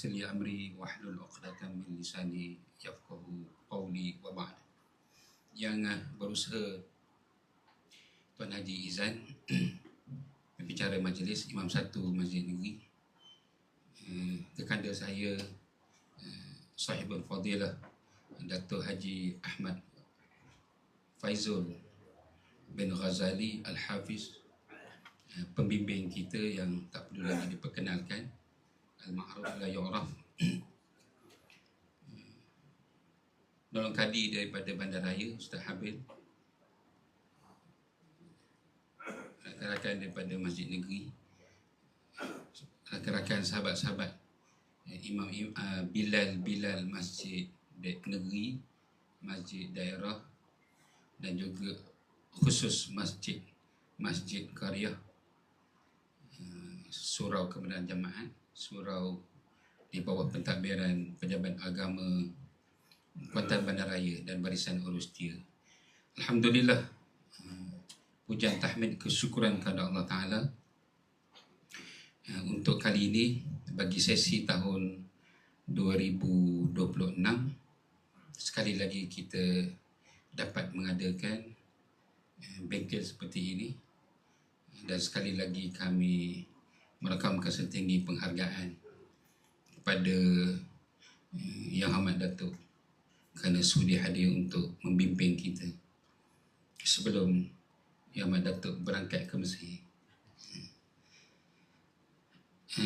Sili amri wahlul 'uqdatam min lisani yafqahu qawli wa ba'd. Yang berusaha Tuan Haji Izan, pembicara majlis Imam Satu Masjid Negeri, kekanda saya Sahibul Fadilah Dato' Haji Ahmad Faizul bin Ghazali Al-Hafiz, pembimbing kita yang tak perlu lagi diperkenalkan, Al-Ma'ruf la yu'raf, Nolong Kadi daripada Bandaraya Ustaz Habil, rakan-rakan daripada Masjid Negeri, rakan-rakan sahabat-sahabat Imam Bilal Masjid Negeri, Masjid Daerah, dan juga khusus Masjid Qaryah, Surau Kebenaran Jamaat, surau di bawah pentadbiran Pejabat Agama Kuantan Bandaraya dan Barisan Urus Dia. Alhamdulillah, pujian tahmid kesyukuran kepada Allah Ta'ala untuk kali ini bagi sesi tahun 2026. Sekali lagi kita dapat mengadakan bengkel seperti ini, dan sekali lagi kami merakamkan setinggi penghargaan kepada Yang Amat Datuk kerana sudi hadir untuk membimbing kita sebelum Yang Amat Datuk berangkat ke Mesir.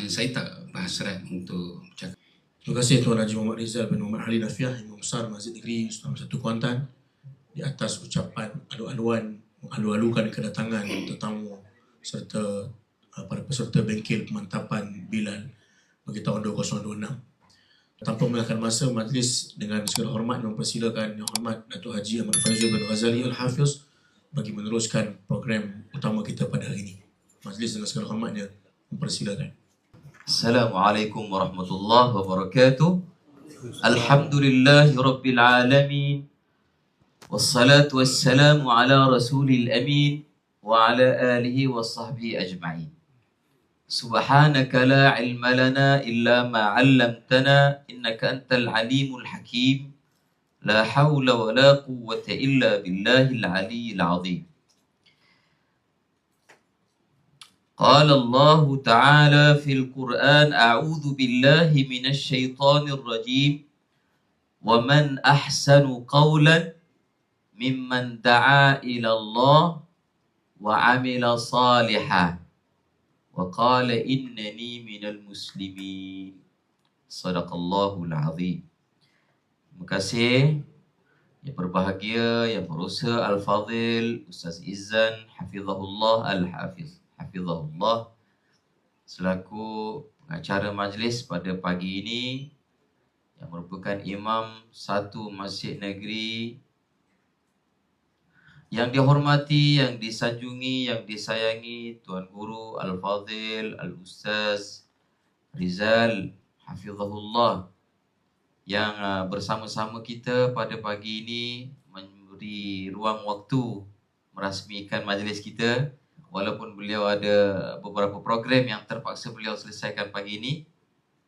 Saya tak berhasrat untuk bercakap. Terima kasih Tuan Haji Muhammad Rizal bin Muhammad Halil Nafiah, Imam Besar Masjid Negeri Sultan Satu Kuantan, di atas ucapan alu-alukan kedatangan tetamu serta para peserta bengkel pemantapan Bilal bagi tahun 2026. Tanpa melanggar masa, majlis dengan segala hormat mempersilakan Yang Hormat Dato' Haji Ahmad Faizul bin Ghazali Al-Hafiz bagi meneruskan program utama kita pada hari ini. Majlis dengan segala hormatnya mempersilakan. Assalamualaikum warahmatullahi wabarakatuh. Alhamdulillahi rabbil alamin. Wassalatu wassalamu ala rasulil amin wa ala alihi wa sahbihi ajma'in. Subhanaka la ilma lana illa ma 'allamtana innaka antal alimul hakim. La hawla wa la quwwata illa billahil aliyyil 'azim. قال الله تعالى في القرآن أعوذ بالله من الشيطان الرجيم ومن أحسن قولا ممن دعا إلى الله وعمل صالحا وقال إنني من المسلمين صدق الله العظيم. Terima kasih yang berbahagia, yang berusaha Al-Fadhil Ustaz Izan Hafizahullah Al-Hafiz Hafizahullah selaku pengacara majlis pada pagi ini, yang merupakan Imam Satu Masjid Negeri, yang dihormati, yang disanjungi, yang disayangi Tuan Guru Al-Fadhil Al-Ustaz Rizal Hafizahullah, yang bersama-sama kita pada pagi ini memberi ruang waktu merasmikan majlis kita. Walaupun beliau ada beberapa program yang terpaksa beliau selesaikan pagi ini,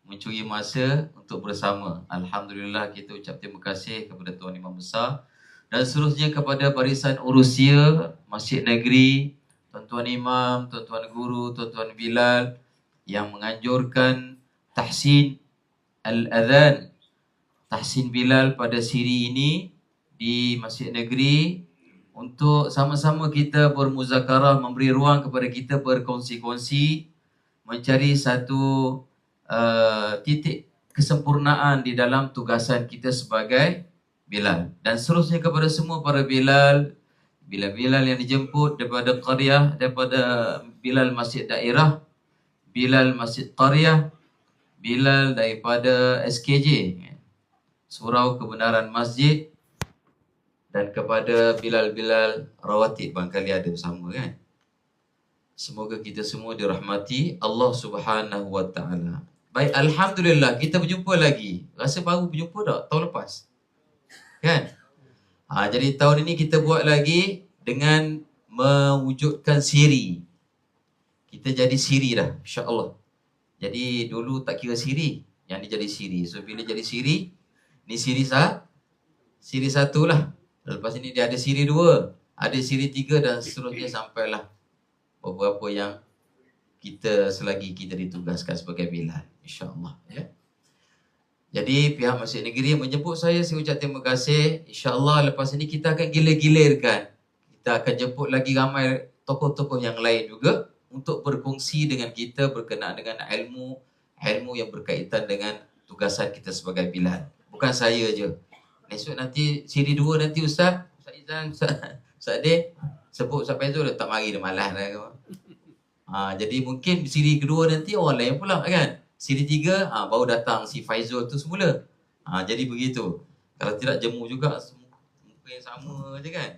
mencuri masa untuk bersama. Alhamdulillah, kita ucap terima kasih kepada Tuan Imam Besar dan seterusnya kepada Barisan Urusia Masjid Negeri, tuan-tuan imam, tuan-tuan guru, tuan-tuan Bilal yang menganjurkan tahsin al-adhan, tahsin Bilal pada siri ini di Masjid Negeri, untuk sama-sama kita bermuzakarah, memberi ruang kepada kita berkongsi-kongsi, mencari satu titik kesempurnaan di dalam tugasan kita sebagai Bilal. Dan seterusnya kepada semua para Bilal yang dijemput daripada Qaryah, daripada Bilal Masjid Daerah, Bilal Masjid Qaryah, Bilal daripada SKJ, Surau Kebenaran Masjid, dan kepada Bilal rawatib barangkali ada bersama kan. Semoga kita semua dirahmati Allah Subhanahu wa Ta'ala. Baik, alhamdulillah kita berjumpa lagi. Rasa baru berjumpa tak tahun lepas? Kan? Jadi tahun ini kita buat lagi dengan mewujudkan siri. Kita jadi siri dah, insya-Allah. Jadi dulu tak kira siri. Yang ni jadi siri. So bila jadi siri, ni siri satu lah. Lepas ini dia ada siri 2, ada siri 3 dan seterusnya sampailah beberapa yang kita selagi kita ditugaskan sebagai Bilal, insya-Allah, ya. Jadi pihak Masjid Negeri menyebut saya ucap terima kasih. InsyaAllah lepas ini kita akan gila-gilirkan. Kita akan jemput lagi ramai tokoh-tokoh yang lain juga untuk berkongsi dengan kita berkenaan dengan ilmu yang berkaitan dengan tugasan kita sebagai Bilal. Bukan saya je. Esok nanti siri 2 nanti Ustaz Izan, Ustaz Ade sebut Ustaz Faizul dah tak mari, dah malas dah. Jadi mungkin siri kedua nanti orang lain pula kan. Siri 3 baru datang si Faizul tu semula. Jadi begitu. Kalau tidak jemu juga muka yang sama je kan.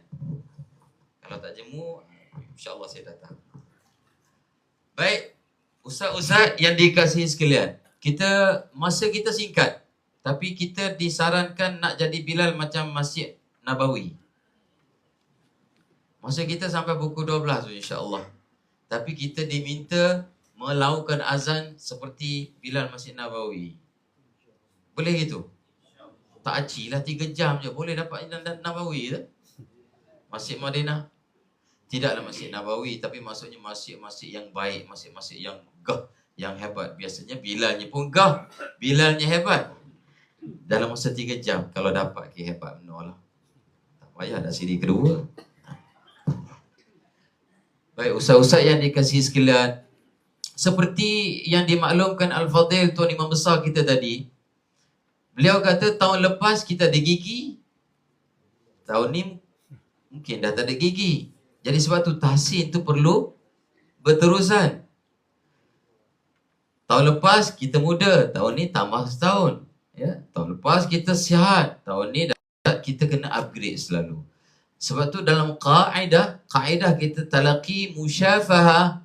Kalau tak jemu, insya-Allah saya datang. Baik, ustaz-ustaz yang dikasihi sekalian, masa kita singkat, tapi kita disarankan nak jadi Bilal macam Masjid Nabawi. Masa kita sampai pukul 12 tu insya-Allah. Tapi kita diminta melakukan azan seperti Bilal Masjid Nabawi. Boleh gitu? Tak acilah 3 jam je boleh dapat Nabawi tu. Masjid Madinah. Tidaklah Masjid Nabawi, tapi maksudnya masjid-masjid yang baik, masjid-masjid yang gah, yang hebat. Biasanya Bilalnya pun gah, Bilalnya hebat. Dalam masa 3 jam, kalau dapat hebat benar lah. Tak payah ada siri kedua. Baik, ustaz-ustaz yang dikasihi sekalian, seperti yang dimaklumkan Al-Fadhil Tuan Imam Besar kita tadi, beliau kata tahun lepas kita ada gigi, tahun ni mungkin dah tak ada gigi. Jadi sebab tu tahsin tu perlu berterusan. Tahun lepas kita muda, tahun ni tambah setahun. Ya, tahun lepas kita sihat, tahun ni kita kena upgrade selalu. Sebab tu dalam kaedah kita talaqi musyafahah,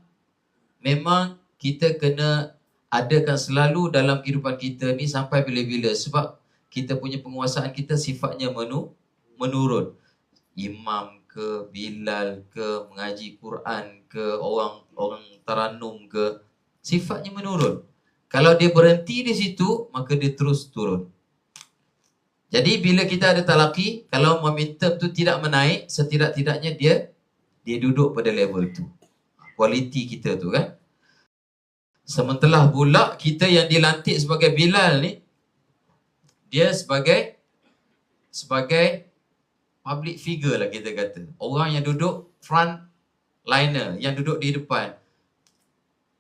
memang kita kena adakan selalu dalam kehidupan kita ni sampai bila-bila. Sebab kita punya penguasaan kita sifatnya menurun. Imam ke, Bilal ke, mengaji Quran ke, orang taranum ke, sifatnya menurun. Kalau dia berhenti di situ, maka dia terus turun. Jadi bila kita ada talaqi, kalau momentum tu tidak menaik, setidak-tidaknya dia duduk pada level tu. Kualiti kita tu kan. Sementara pula kita yang dilantik sebagai Bilal ni, dia sebagai public figure lah kita kata. Orang yang duduk front liner, yang duduk di depan.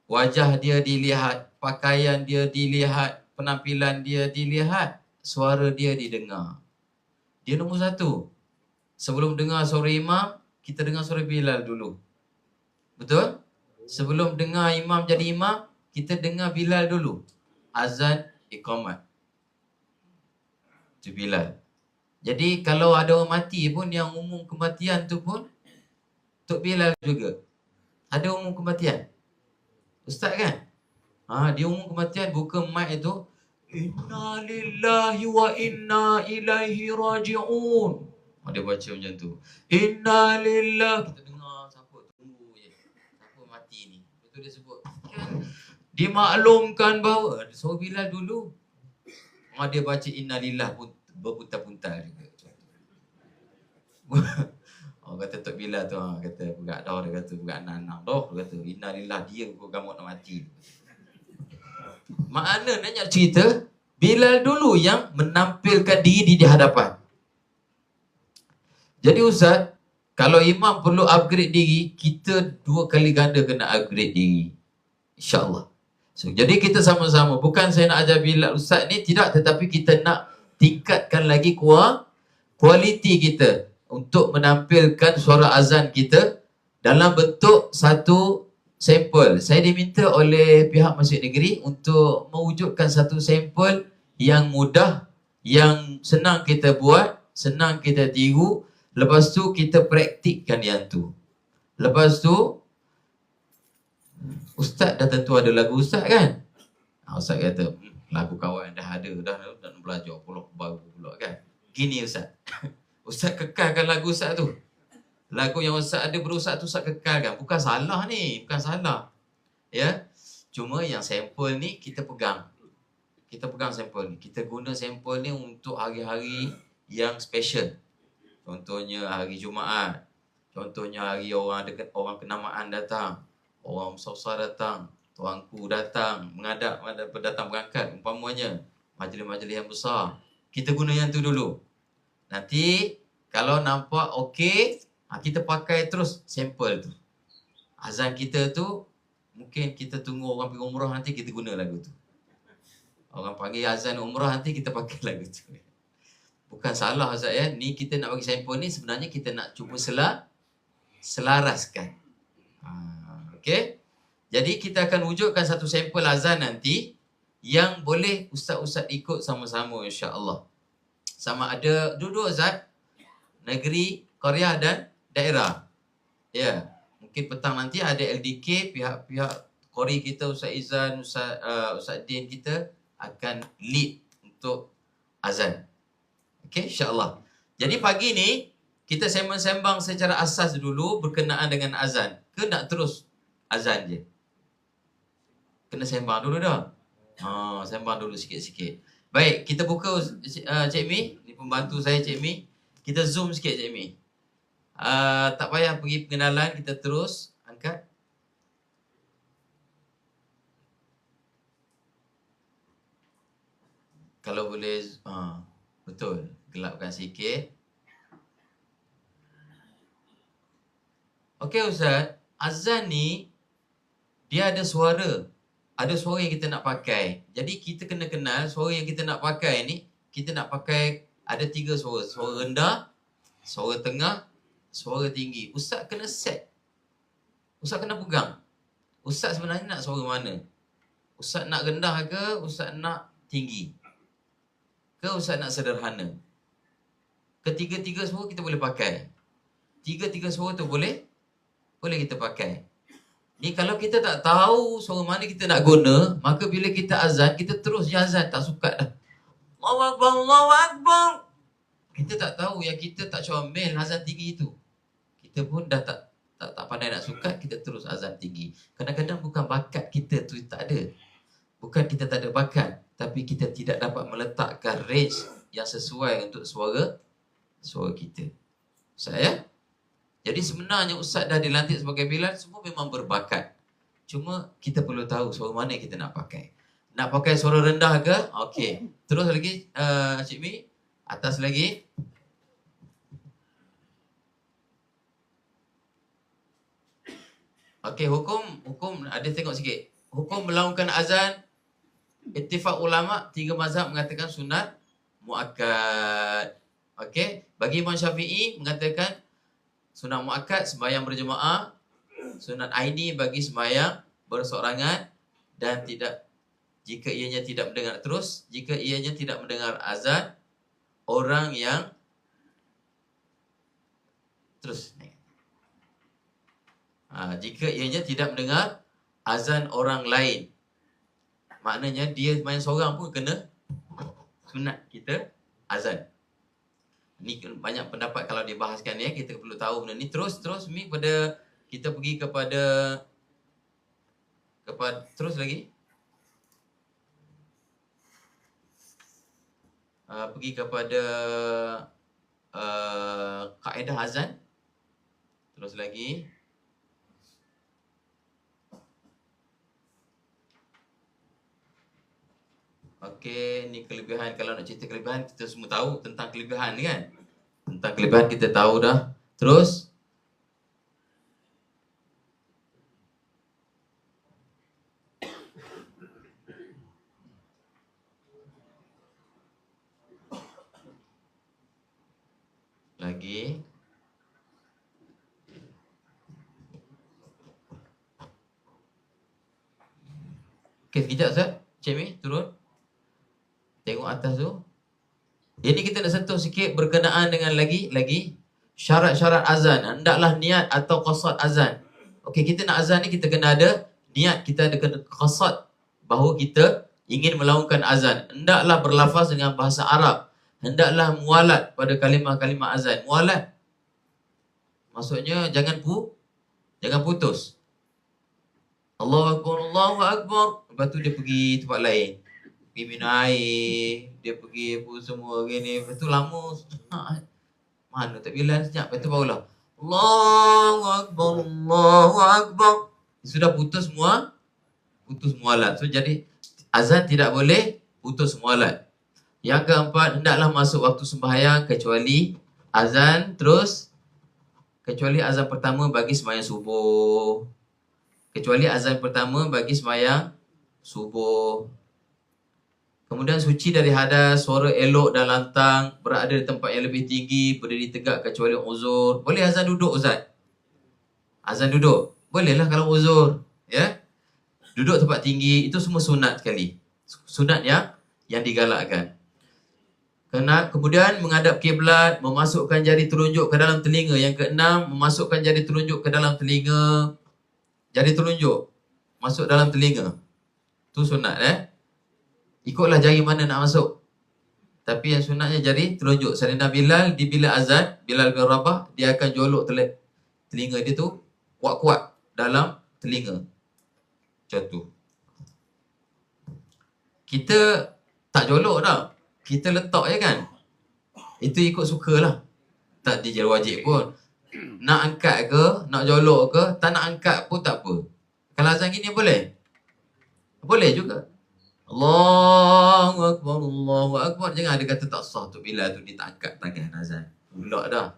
Wajah dia dilihat, pakaian dia dilihat, penampilan dia dilihat, suara dia didengar. Dia nombor 1. Sebelum dengar suara imam, kita dengar suara Bilal dulu. Betul? Sebelum dengar imam jadi imam, kita dengar Bilal dulu. Azan, iqamat. Itu Bilal. Jadi kalau ada orang mati pun, yang umum kematian tu pun Tok Bilal juga. Ada umum kematian. Ustaz kan? Dia umum kematian, buka mic itu, Inna lillahi wa inna ilaihi raji'un. Dia baca macam tu. Inna lillahi. Kita dengar siapa tunggu je. Siapa mati ni. Betul dia sebut. Kan? Dimaklumkan bahawa suruh Bilal dulu. Dia baca inna lillahi pun berputar-putar juga. Kata Tok Bilal tu, kata budak dah, dia kata budak anak-anak dah, dia kata inna lillahi, dia kau gamuk nak mati. Makna nak cerita, Bilal dulu yang menampilkan diri di hadapan. Jadi Ustaz, kalau imam perlu upgrade diri, kita 2 kali ganda kena upgrade diri. InsyaAllah. So, jadi kita sama-sama, bukan saya nak ajar Bilal Ustaz ni, tidak, tetapi kita nak tingkatkan lagi kualiti kita untuk menampilkan suara azan kita dalam bentuk satu sampel. Saya diminta oleh pihak Masjid Negeri untuk mewujudkan satu sampel yang mudah, yang senang kita buat, senang kita tiru. Lepas tu kita praktikkan yang tu. Lepas tu, Ustaz dah tentu ada lagu Ustaz kan? Ustaz kata, lagu kawan dah ada, dah belajar pula baru pula kan? Gini Ustaz. Ustaz kekalkan lagu Ustaz tu. Lagu yang Ustaz ada berusaha tu Ustaz kekalkan. Bukan salah ni, bukan salah. Ya. Cuma yang sampel ni kita pegang. kita pegang sampel ni. Kita guna sampel ni untuk hari-hari yang special. Contohnya hari Jumaat. Contohnya hari orang orang kenamaan datang. Orang besar datang. Tuanku datang. Menghadap datang berangkat. Umpamanya. Majlis-majlis yang besar. Kita guna yang tu dulu. Nanti kalau nampak okey, kita pakai terus sampel tu. Azan kita tu, mungkin kita tunggu orang pergi umrah nanti kita guna lagu tu. Orang panggil azan umrah nanti kita pakai lagu tu. Bukan salah Ustaz ya. Ni kita nak bagi sampel ni sebenarnya kita nak cuba selaraskan. Okey. Jadi kita akan wujudkan satu sampel azan nanti yang boleh ustaz-ustaz ikut sama-sama insya-Allah. Sama ada dua-dua Ustaz, negeri, qaryah dan daerah. Ya. Mungkin petang nanti ada LDK, pihak-pihak qori kita, Ustaz Izan, Ustaz Din kita akan lead untuk azan. Okey, insya-Allah. Jadi pagi ni kita sembang-sembang secara asas dulu berkenaan dengan azan. Ke nak terus azan je? Kena sembang dulu dah. Sembang dulu sikit-sikit. Baik, kita buka Cik Mi, ni pembantu saya Cik Mi. Kita zoom sikit Cik Mi. Tak payah pergi pengenalan, kita terus angkat. Kalau boleh, betul, gelapkan sikit. Okey Ustaz, azan ni dia ada suara. Ada suara yang kita nak pakai. Jadi kita kena kenal suara yang kita nak pakai ni, kita nak pakai ada 3 suara. Suara rendah, suara tengah, suara tinggi. Ustaz kena set. Ustaz kena pegang. Ustaz sebenarnya nak suara mana? Ustaz nak rendah ke? Ustaz nak tinggi? Ke Ustaz nak sederhana? Ketiga-tiga suara kita boleh pakai. Tiga-tiga suara tu boleh kita pakai. Ni kalau kita tak tahu suara mana kita nak guna, maka bila kita azan, kita terus je azan. Tak suka dah. Allahu Akbar, Allahu Akbar. Kita tak tahu yang kita tak comel azan tinggi tu. Kita pun dah tak pandai nak sukat, kita terus azan tinggi. Kadang-kadang bukan bakat kita tu tak ada. Bukan kita tak ada bakat, tapi kita tidak dapat meletakkan range yang sesuai untuk suara kita. Ustaz ya? Jadi sebenarnya Ustaz dah dilantik sebagai Bilal, semua memang berbakat. Cuma kita perlu tahu suara mana kita nak pakai. Nak pakai suara rendah ke? Okey. Terus lagi Cik Mi, atas lagi. Okey, hukum ada tengok sikit. Hukum melaungkan azan, ittifaq ulama 3 mazhab mengatakan sunat muakkad. Okey, bagi Imam Syafi'i mengatakan sunat muakkad sembahyang berjemaah, sunat aini bagi sembahyang berseorangan, dan jika ianya tidak mendengar mendengar azan orang yang jika ianya tidak mendengar azan orang lain, maknanya dia main seorang pun kena sunat kita azan. Ni banyak pendapat kalau dibahaskan ya, kita perlu tahu benda ni. Terus Mi pada kita pergi kepada terus lagi. Pergi kepada kaedah azan. Terus lagi. Okey, ni kelebihan. Kalau nak cerita kelebihan, kita semua tahu tentang kelebihan ni kan. Tentang kelebihan kita tahu dah. Terus lagi. Okey, sekejap Ustaz. Cik Mi, turun. Tengok atas tu. Ini kita nak sentuh sikit berkenaan dengan lagi syarat-syarat azan. Hendaklah niat atau qasad azan. Okey, kita nak azan ni kita kena ada niat, kita ada kena qasad bahawa kita ingin melaungkan azan. Hendaklah berlafaz dengan bahasa Arab. Hendaklah mualat pada kalimah-kalimah azan. Mualat maksudnya jangan putus. Allahu Akbar, Allahu Akbar. Lepas tu dia pergi tempat lain. pergi minum air, dia pergi apa semua gini. Lepas tu lama, mana tak Bilal sekejap. Lepas tu barulah Allahu Akbar, Allahu Akbar. Sudah putus mualat. So jadi azan tidak boleh putus mualat. Yang keempat, hendaklah masuk waktu sembahyang kecuali azan pertama bagi sembahyang subuh. Kecuali azan pertama bagi sembahyang subuh. Kemudian suci dari hadas, suara elok dan lantang, berada di tempat yang lebih tinggi, berdiri tegak kecuali uzur. Boleh azan duduk Ustaz? Azan duduk? Bolehlah kalau uzur. Ya? Duduk tempat tinggi, itu semua sunat sekali. Sunat yang digalakkan. Kemudian menghadap kiblat, memasukkan jari telunjuk ke dalam telinga. Yang keenam, memasukkan jari telunjuk ke dalam telinga. Jari telunjuk masuk dalam telinga. Tu sunat Ikutlah jari mana nak masuk. Tapi yang sunatnya jari telunjuk. Sayyidina Bilal, bila azan, Bilal bin Rabah, dia akan jolok telinga dia tu kuat-kuat dalam telinga. Macam tu. Kita tak jolok dah. Kita letak je kan. Itu ikut sukalah. Tak dijadi wajib pun. Nak angkat ke, nak jolok ke, tak nak angkat pun tak apa. Kalau azan gini boleh? Boleh juga. Allahu Akbar, Allahu Akbar. Jangan ada kata tak sah tu bila tu dia tak angkat tangan azan. Pulak dah.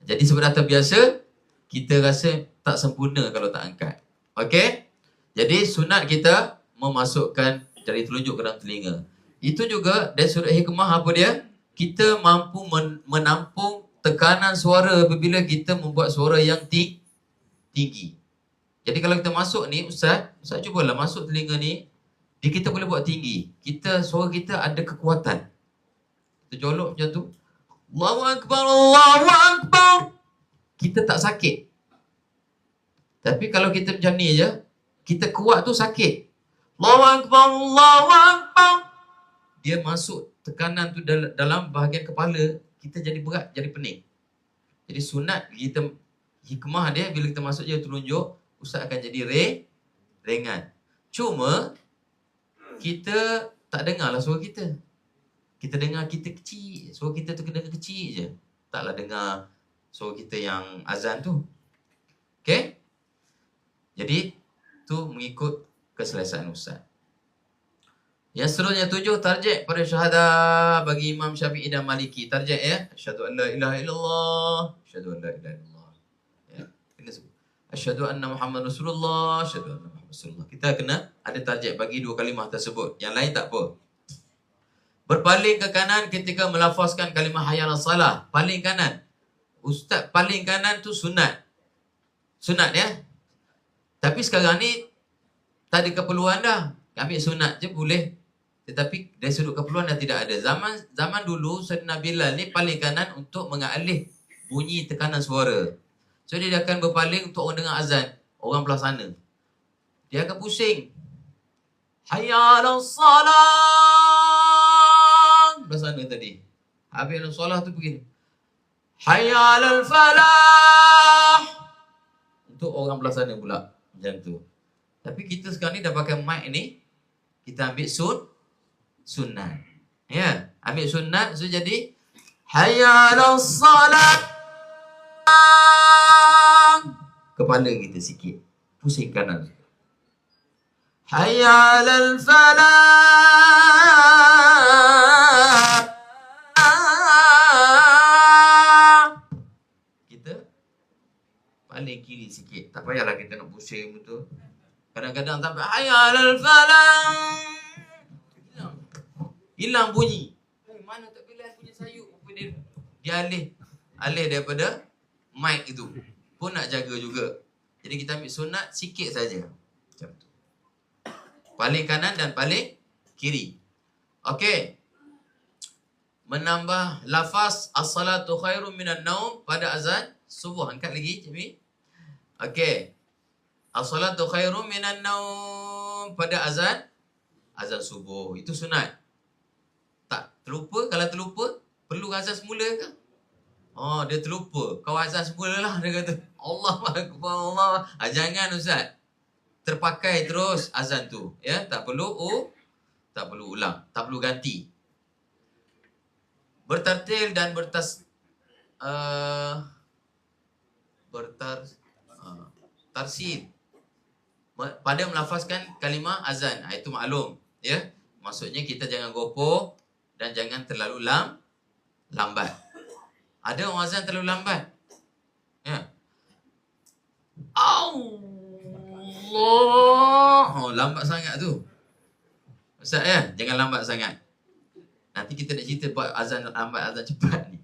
Jadi sebab dah terbiasa, kita rasa tak sempurna kalau tak angkat. Okey? Jadi sunat kita memasukkan jari telunjuk ke dalam telinga. Itu juga dari sudut hikmah apa dia? Kita mampu menampung tekanan suara apabila kita membuat suara yang tinggi. Jadi kalau kita masuk ni, Ustaz cubalah masuk telinga ni, kita boleh buat tinggi. Suara kita ada kekuatan. Kita jolok macam tu. Allahu Akbar, Allahu Akbar. Kita tak sakit. Tapi kalau kita macam ni je, kita kuat tu sakit. Allahu Akbar, Allahu Akbar. Dia masuk tekanan tu dalam bahagian kepala, kita jadi berat, jadi pening. Jadi sunat kita, hikmah dia bila kita masuk je telunjuk, Ustaz akan jadi ringan. Cuma kita tak dengarlah suara kita. Kita dengar kita kecil, suara kita tu kena kecil je. Taklah dengar suara kita yang azan tu. Okey? Jadi tu mengikut keselesaan Ustaz. Yang seterusnya 7, tarjih pada syahadah bagi Imam Syafi'i dan Maliki. Tarjih Asyhadu an la ilaha illallah, asyhadu an la ilaha illallah. Kena sebut. Asyhadu anna Muhammad Rasulullah, asyhadu anna Muhammad Rasulullah. Kita kena ada tarjih bagi dua kalimah tersebut. Yang lain tak apa. Berpaling ke kanan ketika melafazkan kalimah hayya 'alas salah. Paling kanan. Ustaz paling kanan tu sunat. Sunat Tapi sekarang ni tak ada keperluan dah. Ambil sunat je boleh. Tetapi dari sudut keperluan dah tidak ada. Zaman dulu Sayyidina Bilal ni paling kanan untuk mengalih bunyi tekanan suara. So dia akan berpaling untuk orang dengar azan, orang belah sana. Dia akan pusing. Hayya 'alas salah. Belah sana tadi. Habis 'alas salah tu begini. Hayya 'alal falah. Untuk orang belah sana pula. Macam tu. Tapi kita sekarang ni dah pakai mic ni, kita ambil sunat. Ambil sunat, so jadi hayya 'alas salat. Kepala kita sikit, pusing kanan. Hayya 'alal falah. Kita paling kiri sikit. Tak payahlah kita nak pusing betul. Kadang-kadang sampai hayya 'alal falah. Hilang bunyi. Mana tak Bilal punya sayuk? Dia alih daripada mic itu. Pun nak jaga juga. Jadi kita ambil sunat sikit saja. Macam tu. Paling kanan dan paling kiri. Okey. Menambah lafaz as-salatu khairun minan naum pada azan subuh. Angkat lagi, Cik. Okey. As-salatu khairun minan naum pada azan subuh. Itu sunat. Tak terlupa, kalau terlupa perlu azan semula ke? Oh, dia terlupa. Kau azan semula lah, dia kata. Allahu Akbar, Allah. Jangan Ustaz. Terpakai terus azan tu. Tak perlu Tak perlu ulang, tak perlu ganti. Bertartil dan tarsil pada melafazkan kalimah azan. Itu maklum, ya. Maksudnya kita jangan gopoh dan jangan terlalu lambat. Ada orang azan terlalu lambat. Ya. Allah. Oh, lambat sangat tu. Ustaz ya, jangan lambat sangat. Nanti kita nak cerita buat azan lambat, azan cepat ni.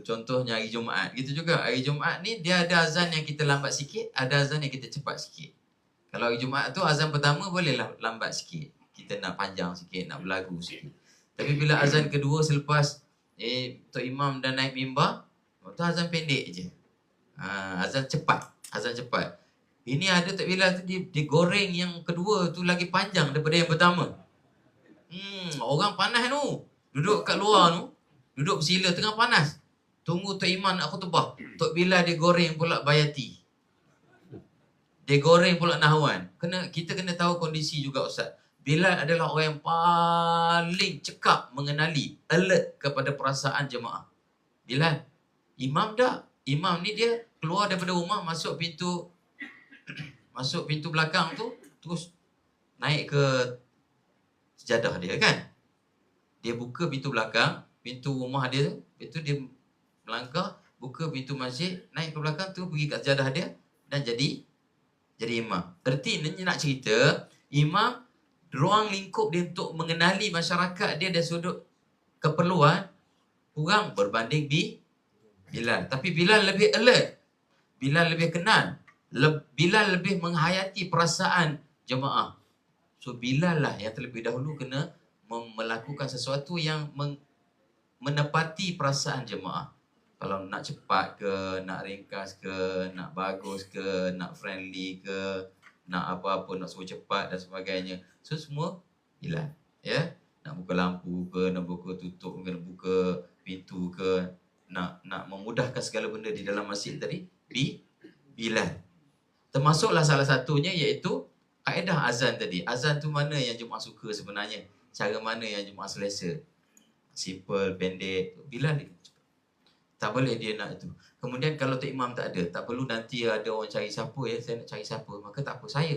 Contohnya hari Jumaat. Gitu juga, hari Jumaat ni dia ada azan yang kita lambat sikit, ada azan yang kita cepat sikit. Kalau hari Jumaat tu azan pertama bolehlah lambat sikit. Kita nak panjang sikit, nak berlagu sikit. Tapi bila azan kedua selepas Tok Imam dah naik mimbar, tu azan pendek je. Azan cepat. Ini ada tak bila tu dia goreng yang kedua tu lagi panjang daripada yang pertama. Orang panas tu. Duduk kat luar tu. Duduk bersila tengah panas. Tunggu Tok Imam nak khutbah. Tok Bilal dia goreng pula bayati. Dia goreng pula nahwan. Kita kena tahu kondisi juga Ustaz. Bilal adalah orang yang paling cekap mengenali, alert kepada perasaan jemaah. Bilal. Imam dah. Imam ni dia keluar daripada rumah, masuk pintu belakang tu, terus naik ke sejadah dia kan. Dia buka pintu belakang, pintu rumah dia tu, itu dia melangkah, buka pintu masjid, naik ke belakang tu, pergi kat sejadah dia dan jadi imam. Erti nak cerita, imam ruang lingkup dia untuk mengenali masyarakat dia dari sudut keperluan kurang berbanding Bilal. Tapi Bilal lebih alert. Bilal lebih kenal. Bilal lebih menghayati perasaan jemaah. So Bilal lah yang terlebih dahulu kena melakukan sesuatu yang menepati perasaan jemaah. Kalau nak cepat ke, nak ringkas ke, nak bagus ke, nak friendly ke, nak apa-apa, nak suruh cepat dan sebagainya. So semua Bilal. Ya? Nak buka lampu ke, nak buka tutup ke, nak buka pintu ke, nak memudahkan segala benda di dalam masjid tadi, Bilal. Termasuklah salah satunya iaitu kaedah azan tadi. Azan tu mana yang jemaah suka sebenarnya? Cara mana yang jemaah selesa? Simple, pendek. Bilal dia tak boleh dia nak itu. Kemudian kalau Tok Imam tak ada, tak perlu nanti ada orang cari siapa ya, saya nak cari siapa. Maka tak apa, saya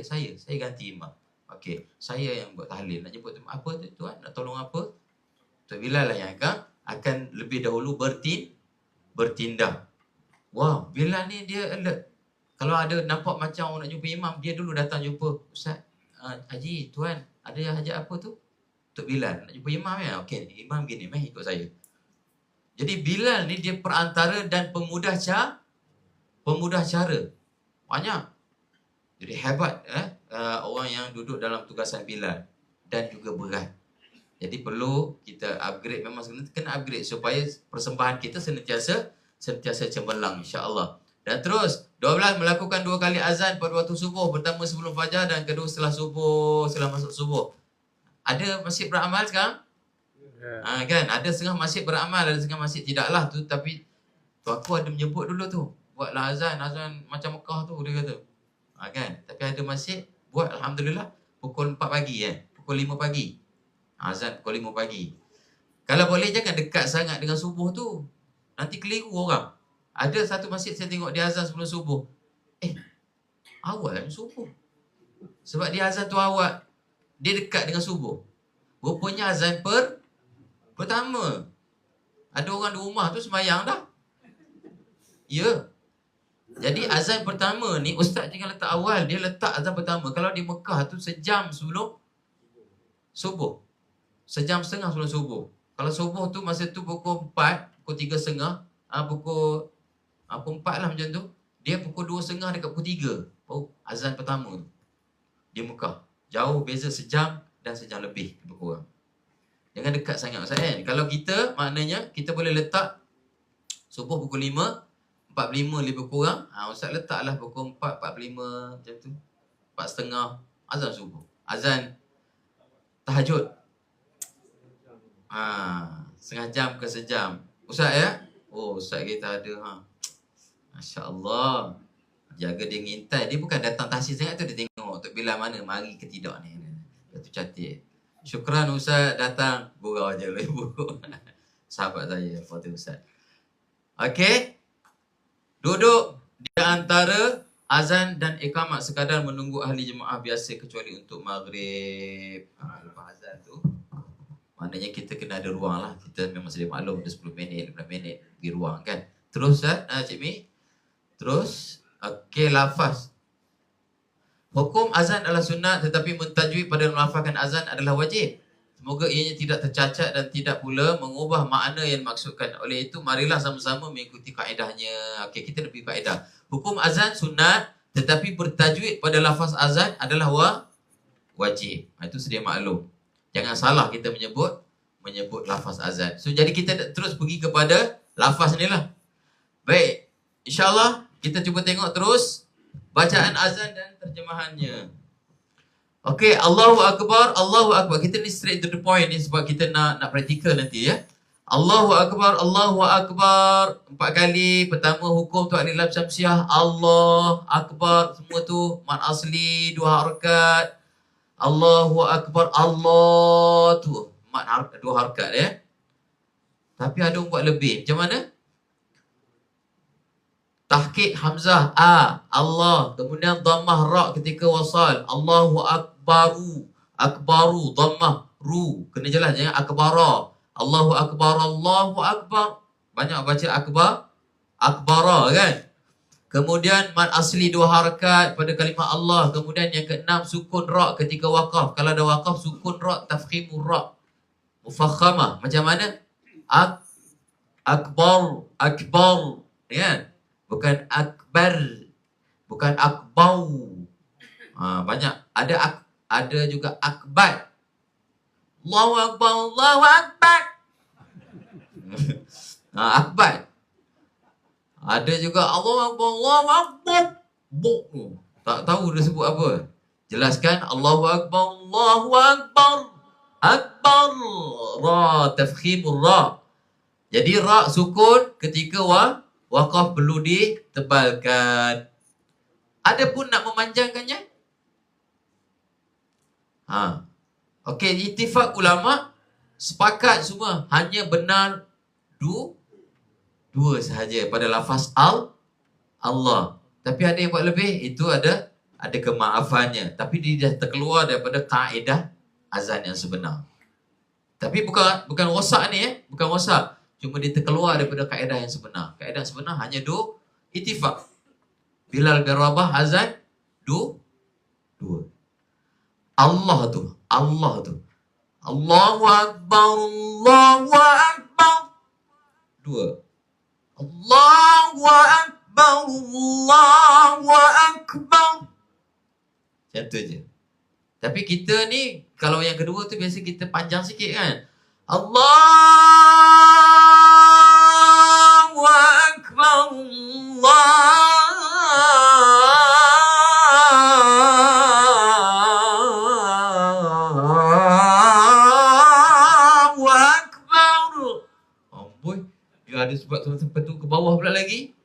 ganti imam. Okey, saya yang buat tahlil. Nak jemput apa tu tuan? Nak tolong apa? Tok Bilal lah yang akan lebih dahulu bertindak. Wow, Bilal ni dia alert. Kalau ada nampak macam orang nak jumpa imam, dia dulu datang jumpa. Ustaz, Haji, tuan, ada hajat apa tu? Tok Bilal, nak jumpa imam ya? Okey, imam gini, meh ikut saya. Jadi Bilal ni dia perantara dan pemudah cara. Banyak. Jadi hebat orang yang duduk dalam tugasan Bilal. Dan juga berat. Jadi perlu kita upgrade, memang sebenarnya kena upgrade supaya persembahan kita sentiasa cemerlang insya-Allah. Dan terus 12 melakukan 2 kali azan pada waktu subuh, pertama sebelum fajar dan kedua setelah masuk subuh. Ada masjid beramal sekarang? Kan ada setengah masjid beramal, ada setengah masjid tidaklah tu, tapi tu aku ada menyebut dulu tu, buatlah azan macam Mekah tu dia kata. Kan tapi ada masjid buat alhamdulillah pukul 4 pagi pukul 5 pagi. Azan pukul 5 pagi. Kalau boleh jangan dekat sangat dengan subuh tu. Nanti keliru orang. Ada satu masjid saya tengok dia azan sebelum subuh. Awal subuh. Sebab dia azan tu awal, dia dekat dengan subuh. Rupanya azan pertama. Ada orang di rumah tu sembahyang dah. Ya. Jadi azan pertama ni ustaz jangan letak awal, dia letak azan pertama. Kalau di Mekah tu sejam sebelum subuh. Sejam setengah sebelum subuh. Kalau subuh tu masa tu pukul 4, pukul 3.30, pukul 4 lah macam tu. Dia pukul 2.30 dekat pukul 3. Azan pertama tu. Di Mekah. Jauh beza sejam dan sejam lebih lebih kurang. Jangan dekat sangat Ustaz kan. Kalau kita, maknanya kita boleh letak subuh pukul 5, 45 lebih kurang. Ustaz letaklah pukul 4, 45 macam tu. 4.30 azan subuh. Azan tahajud. Setengah jam ke sejam. Ustaz ya? Oh, Ustaz kita ada Masya-Allah. Jaga dia ngintai. Dia bukan datang tahsin sangat tu, dia tengok Tok Bilal mana mari ke tidak ni. Itu cantik. Syukran Ustaz datang. Gurau je ibu. Sahabat saya, Fadil Ustaz. Okey. Duduk di antara azan dan iqamat sekadar menunggu ahli jemaah biasa kecuali untuk maghrib. Lepas azan tu maknanya kita kena ada ruang lah. Kita memang sedia maklum ada 10 minit, 15 minit di ruang kan. Terus Cik Mi. Terus okey, lafaz. Hukum azan adalah sunat tetapi mentajwid pada melafazkan azan adalah wajib. Semoga ianya tidak tercacat dan tidak pula mengubah makna yang dimaksudkan. Oleh itu, marilah sama-sama mengikuti kaedahnya. Okey, kita lebih kaedah. Hukum azan sunat tetapi bertajwid pada lafaz azan adalah wajib. Itu sedia maklum. Jangan salah kita menyebut lafaz azan. So, jadi kita terus pergi kepada lafaz ni lah. Baik. InsyaAllah, kita cuba tengok terus bacaan azan dan terjemahannya. Okey, Allahu Akbar, Allahu Akbar. Kita ni straight to the point ni sebab kita nak praktikal nanti ya. Allahu Akbar, Allahu Akbar. 4 kali. Pertama hukum tu alif lam syamsiah. Allah Akbar. Semua tu mad asli 2 harakat. Allahu Akbar, Allah tu mad 2 harakat ya. Tapi ada orang buat lebih. Macam mana? Tahqiq hamzah Allah, kemudian dhammah ra ketika wasal. Allahu akbaru, akbaru dhammah ru. Kena jelas jangan akbara. Allahu akbar, Allahu akbar. Banyak baca akbara kan. Kemudian mad asli 2 harakat pada kalimah Allah. Kemudian yang keenam sukun ra ketika waqaf. Kalau ada waqaf sukun ra, tafkhimur ra. Mufakhamah. Macam mana? Akbar, kan? Bukan akbar, bukan akbau. Banyak. Ada juga akbar. Allahu akbar, Allahu akbar. Akbar. Ada juga Allahu akbar, Allahu akbar. Tak tahu dia sebut apa. Jelaskan Allahu akbar, Allahu akbar. Akbar. Ra, tafkhimur ra. Jadi ra sukun ketika waqaf perlu ditebalkan. Ada pun nak memanjangkannya? Okey, ittifaq ulama sepakat semua hanya benar dua sahaja pada lafaz Allah. Tapi ada yang buat lebih, itu ada kemaafannya. Tapi dia dah terkeluar daripada kaedah azan yang sebenar. Tapi bukan wasak ni bukan wasak. Cuma dia terkeluar daripada kaedah yang sebenar. Kaedah yang sebenar hanya ittifaq. Bilal bin Rabah azan dua. Allah tu. Allahu Akbar, Allahu Akbar. 2. Allahu Akbar, Allahu Akbar. Macam tu je. Tapi kita ni, kalau yang kedua tu biasa kita panjang sikit kan. Allahu Akbar, Allahu Akbar. Amboi, dia ada sebab sampai tu ke bawah pula lagi.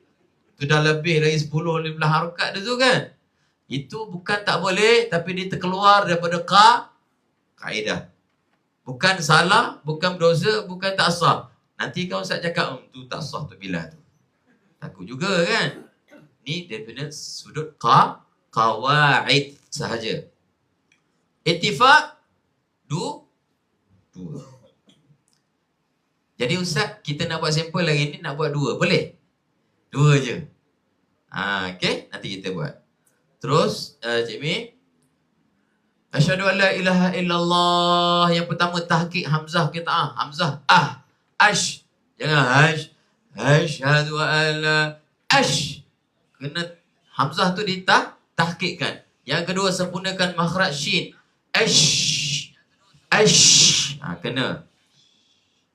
Tu dah lebih lagi 10-15 harakat dia tu kan. Itu bukan tak boleh, tapi dia terkeluar daripada kaedah. Bukan salah, bukan dosa, bukan tak sah. Nanti kau Ustaz cakap, tu tak sah tu bila tu. Takut juga kan. Ni daripada sudut qawaid sahaja. Ittifaq dua. Jadi Ustaz, kita nak buat sampel lagi ni, nak buat 2. Boleh? 2 je. Okey, nanti kita buat. Terus, Cik Mi. Asyhadu an la ilaha illallah. Yang pertama tahqiq hamzah kita hamzah jangan asyhadu an la kena hamzah tu ditahqiqkan. Yang kedua sempurnakan makhraj shin. Kena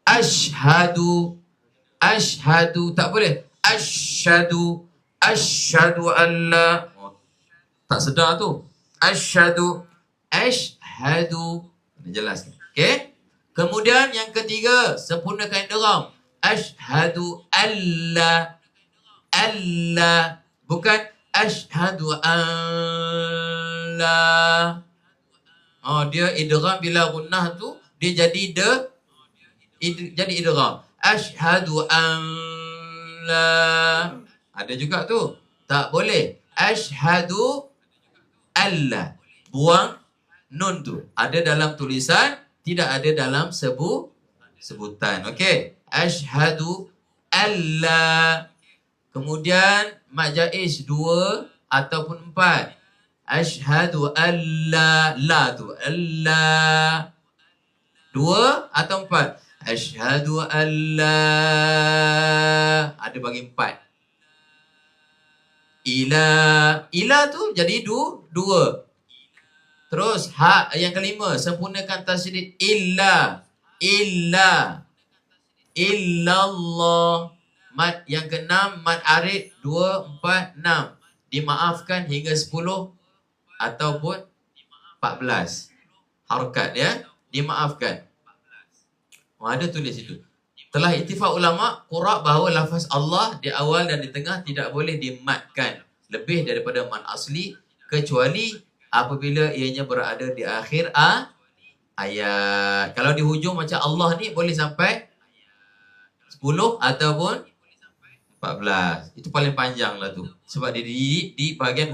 asyhadu tak boleh asyhadu an la, tak sedar tu. Asyhadu kena jelaskan. Okey. Kemudian yang ketiga, sempurnakan idgham. Asyhadu alla, bukan asyhadu alla. Dia idgham bila gunnah tu dia jadi jadi idgham. Asyhadu an la. Ada juga tu. Tak boleh. Asyhadu alla. Buang nun tu. Ada dalam tulisan, tidak ada dalam sebutan. Okey. Asyhadu alla. Kemudian mat jaiz 2 ataupun 4. Asyhadu alla. La tu. Alla. 2 atau 4. Asyhadu alla. Ada bagi 4. Ila tu jadi 2. Terus yang kelima, sempurnakan tasydid illallah. Mat yang keenam, mat arid 2, 4, 6. Dimaafkan hingga 10 ataupun 14. Harakat ya, dimaafkan. Ada tulis itu. Telah ittifaq ulama qura bahawa lafaz Allah di awal dan di tengah tidak boleh dimatkan lebih daripada mat asli kecuali apabila ianya berada di akhir ayat. Kalau di hujung macam Allah ni boleh sampai 10 ataupun 14. Itu paling panjang lah tu. Sebab dia di bahagian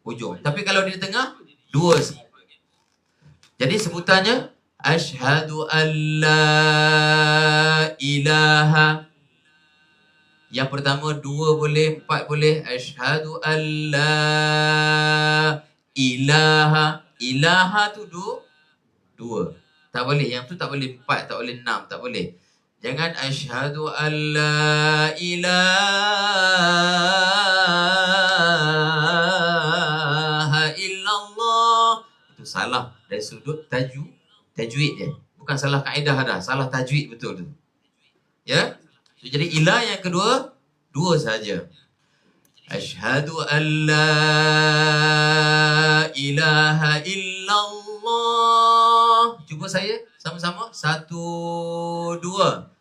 hujung. Tapi kalau di tengah 2. Jadi sebutannya asyhadu an la ilaha. Yang pertama 2 boleh, 4 boleh. Asyhadu an la ilaha. Ilaha tu 2. Tak boleh. Yang tu tak boleh 4, tak boleh 6, tak boleh. Jangan asyhadu an la ilaha illallah. Itu salah dari sudut tajwid dia. Bukan salah kaedah dah, salah tajwid betul tu. Ya? Jadi ilah yang kedua 2 saja. Asyhadu an la ilaha illallah. Cuba saya sama-sama. 1, 2.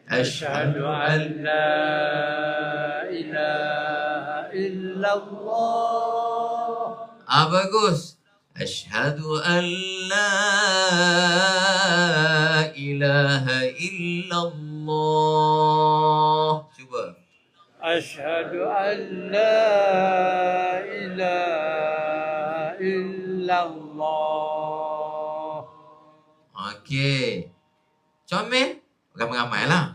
Asyhadu an la ilaha illallah. Bagus. Asyhadu an la ilaha illallah. Cuba. Asyhadu an la ilaha illallah. Okey. Comel. Ramai-ramai lah.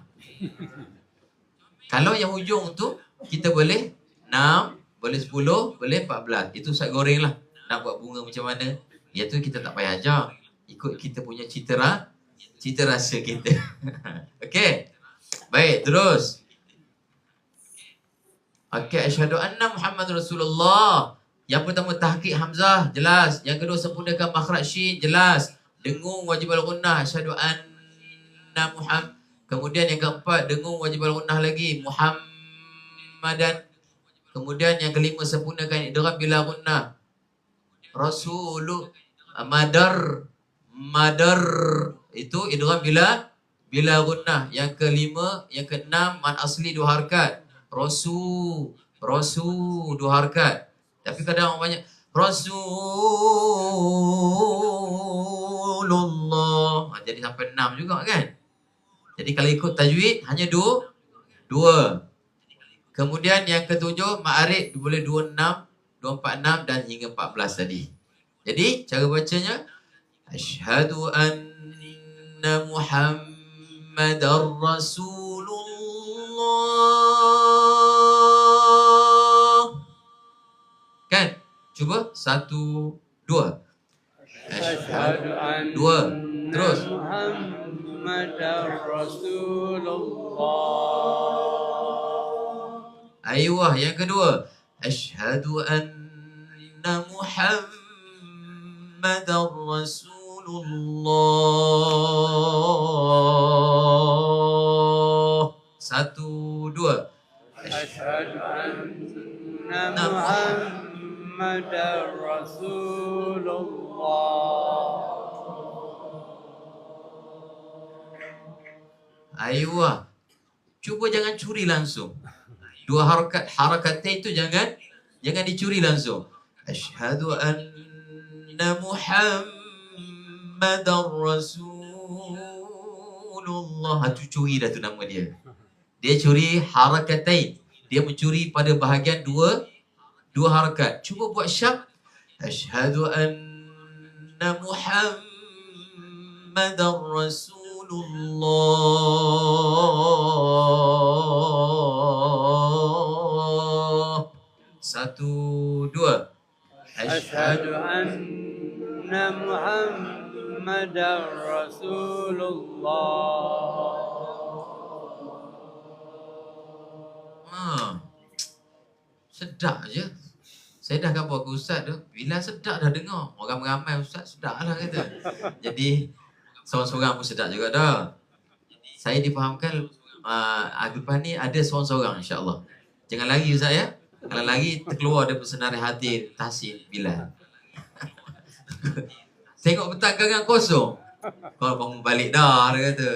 Kalau yang hujung tu, kita boleh 6, boleh 10, boleh 14. Itu Ustaz goreng lah. Nak buat bunga macam mana? Iaitu kita tak payah ajar. Ikut kita punya cita rasa kita. Okey. Baik, terus. Okey, asyhadu anna Muhammad Rasulullah. Yang pertama tahqiq hamzah, jelas. Yang kedua sempurnakan makhraj shin, jelas. Dengung wajib al-gunnah, asyhadu anna Muhammad. Kemudian yang keempat, dengung wajib al-gunnah lagi, Muhammadan. Kemudian yang kelima, sempurnakan idgham bila gunnah. Rasulu madar itu idgham bila gunnah. Yang kelima, yang keenam mat asli 2 harakat. Rasul 2 harakat. Tapi kadang orang banyak Rasulullah. Jadi sampai 6 juga kan. Jadi kalau ikut tajwid hanya 2. Kemudian yang ketujuh ma'arid boleh 26, 246 dan hingga 14 tadi. Jadi cara bacanya asyhadu anna Muhammadar Rasulullah. Kan? Cuba 1, 2. Asyhadu anna 2. Terus. Muhammadar Rasulullah. Ayuh, yang kedua. Asyhadu anna Muhammadar Rasulullah. 1, 2. Asyhadu anna Muhammadar Rasulullah. Ayuh. Cuba jangan curi langsung. 2 harakatain itu jangan dicuri langsung. Asyhadu anna Muhammadar Muhammadar Rasulullah. Itu curi dah tu nama dia. Dia curi harakatain. Dia mencuri pada bahagian dua harakat. Cuba buat syak. Asyhadu anna Muhammadar Rasulullah. 1, 2. أشهد أن محمدا رسول الله. Sedap je. Saya dah kata ke Ustaz tu, bila sedap dah dengar. Orang ramai Ustaz, sedap lah kata. Jadi, seorang-seorang pun sedap juga dah. Saya difahamkan, lepas ni ada seorang-seorang insyaAllah. Jangan lari Ustaz ya. Kalau lari, terkeluar daripada senarai hati tahsin Bilal. Tengok petang garang kosong. Kau bangun balik dah, dia kata.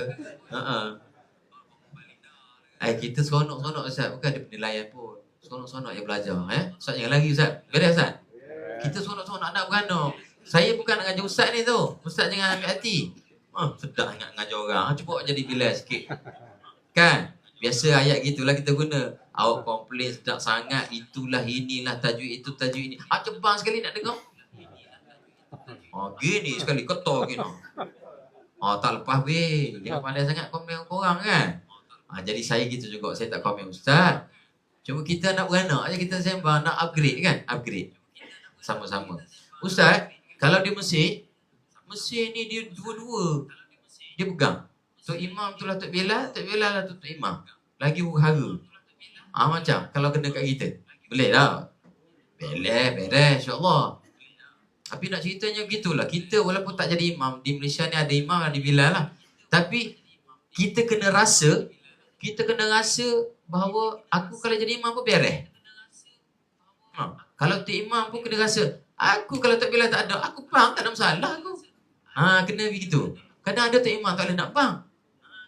Kita seronok-seronok Ustaz. Bukan ada penilaian pun. Seronok-seronok je belajar. Ustaz jangan lagi Ustaz. Beres Ustaz? Kita seronok-seronok nak beranak. Saya bukan nak ngajar Ustaz ni tu. Ustaz jangan ambil hati. Sedap nak ngajar orang. Cuba jadi Bilal sikit. Kan? Biasa ayat gitulah kita guna. Awak komplain sedap sangat. Itulah inilah tajwid itu tajwid ini. Cebang sekali nak dengar. Gini sekali kotor gini. Tak lepas weh. Jangan pandai sangat komen korang kan. Jadi saya gitu juga. Saya tak komen Ustaz. Cuma kita nak beranak je. Kita sembang nak upgrade kan. Upgrade. Sama-sama. Ustaz. Kalau di Mesir ni dia dua-dua. Dia pegang. Tok Imam tu lah Tok Bilal. Tok Bilal lah Tok Imam. Lagi huru-hara. Macam kalau kena kat kita. Boleh tak? Beres insyaAllah. Tapi nak ceritanya gitulah. Kita walaupun tak jadi imam. Di Malaysia ni ada imam, ada Bilal lah. Tapi kita kena rasa bahawa aku kalau jadi imam pun beres. Kalau Tok Imam pun kena rasa. Aku kalau Tok Bilal tak ada. Aku bang tak ada masalah aku. Kena begitu. Kadang ada Tok Imam tak boleh nak bang.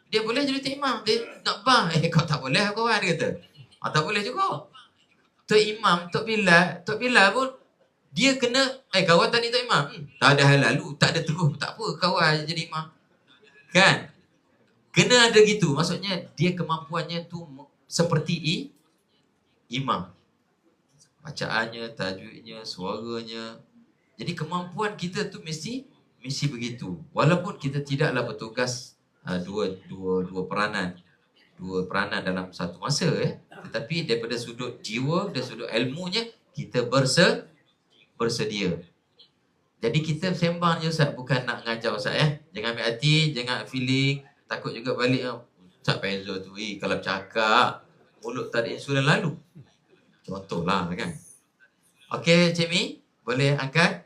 Dia boleh jadi Tok Imam. Dia nak bang. Kau tak boleh kawan dia kata. Tak boleh juga. Tok Imam, Tok Bilal pun dia kena, kawan tadi Tok Imam. Tak ada hal lalu, tak ada terus, tak apa kawan jadi imam. Kan? Kena ada gitu. Maksudnya dia kemampuannya tu seperti imam. Bacaannya, tajwidnya, suaranya. Jadi kemampuan kita tu mesti begitu. Walaupun kita tidaklah bertugas dua peranan. Dua peranan dalam satu masa tetapi daripada sudut jiwa dan sudut ilmunya kita bersedia. Jadi kita sembang je Ustaz, bukan nak ngajar Ustaz Jangan ambil hati, jangan feeling. Takut juga balik Ustaz Faizo tu kalau cakap mulut tak ada insulan lalu. Contohlah kan. Okey Cik Mi, boleh angkat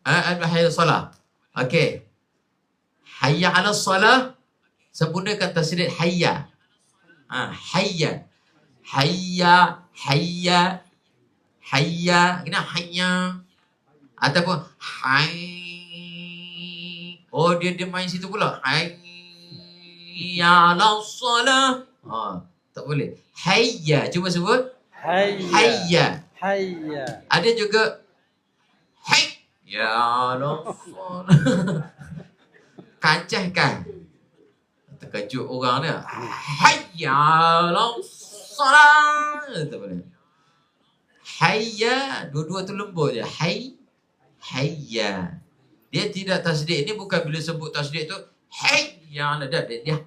al-hayya salah. Okey. Hayya 'ala salah. Sempurnakan tasydid hayya. Hayya. Hayya. Kena hayya. Ataupun hayy. Dia main situ pula. Hayya 'ala salah. Tak boleh. Hayya. Cuba sebut. Hayya. Ada juga hayya 'ala salah. Kancahkan. Terkejut orang dia. Hayya 'ala salah. Tak boleh. Hayya, dua-dua tu lembut je. Hayya. Dia tidak tasydid. Ini bukan bila sebut tasydid tu hayya. Dia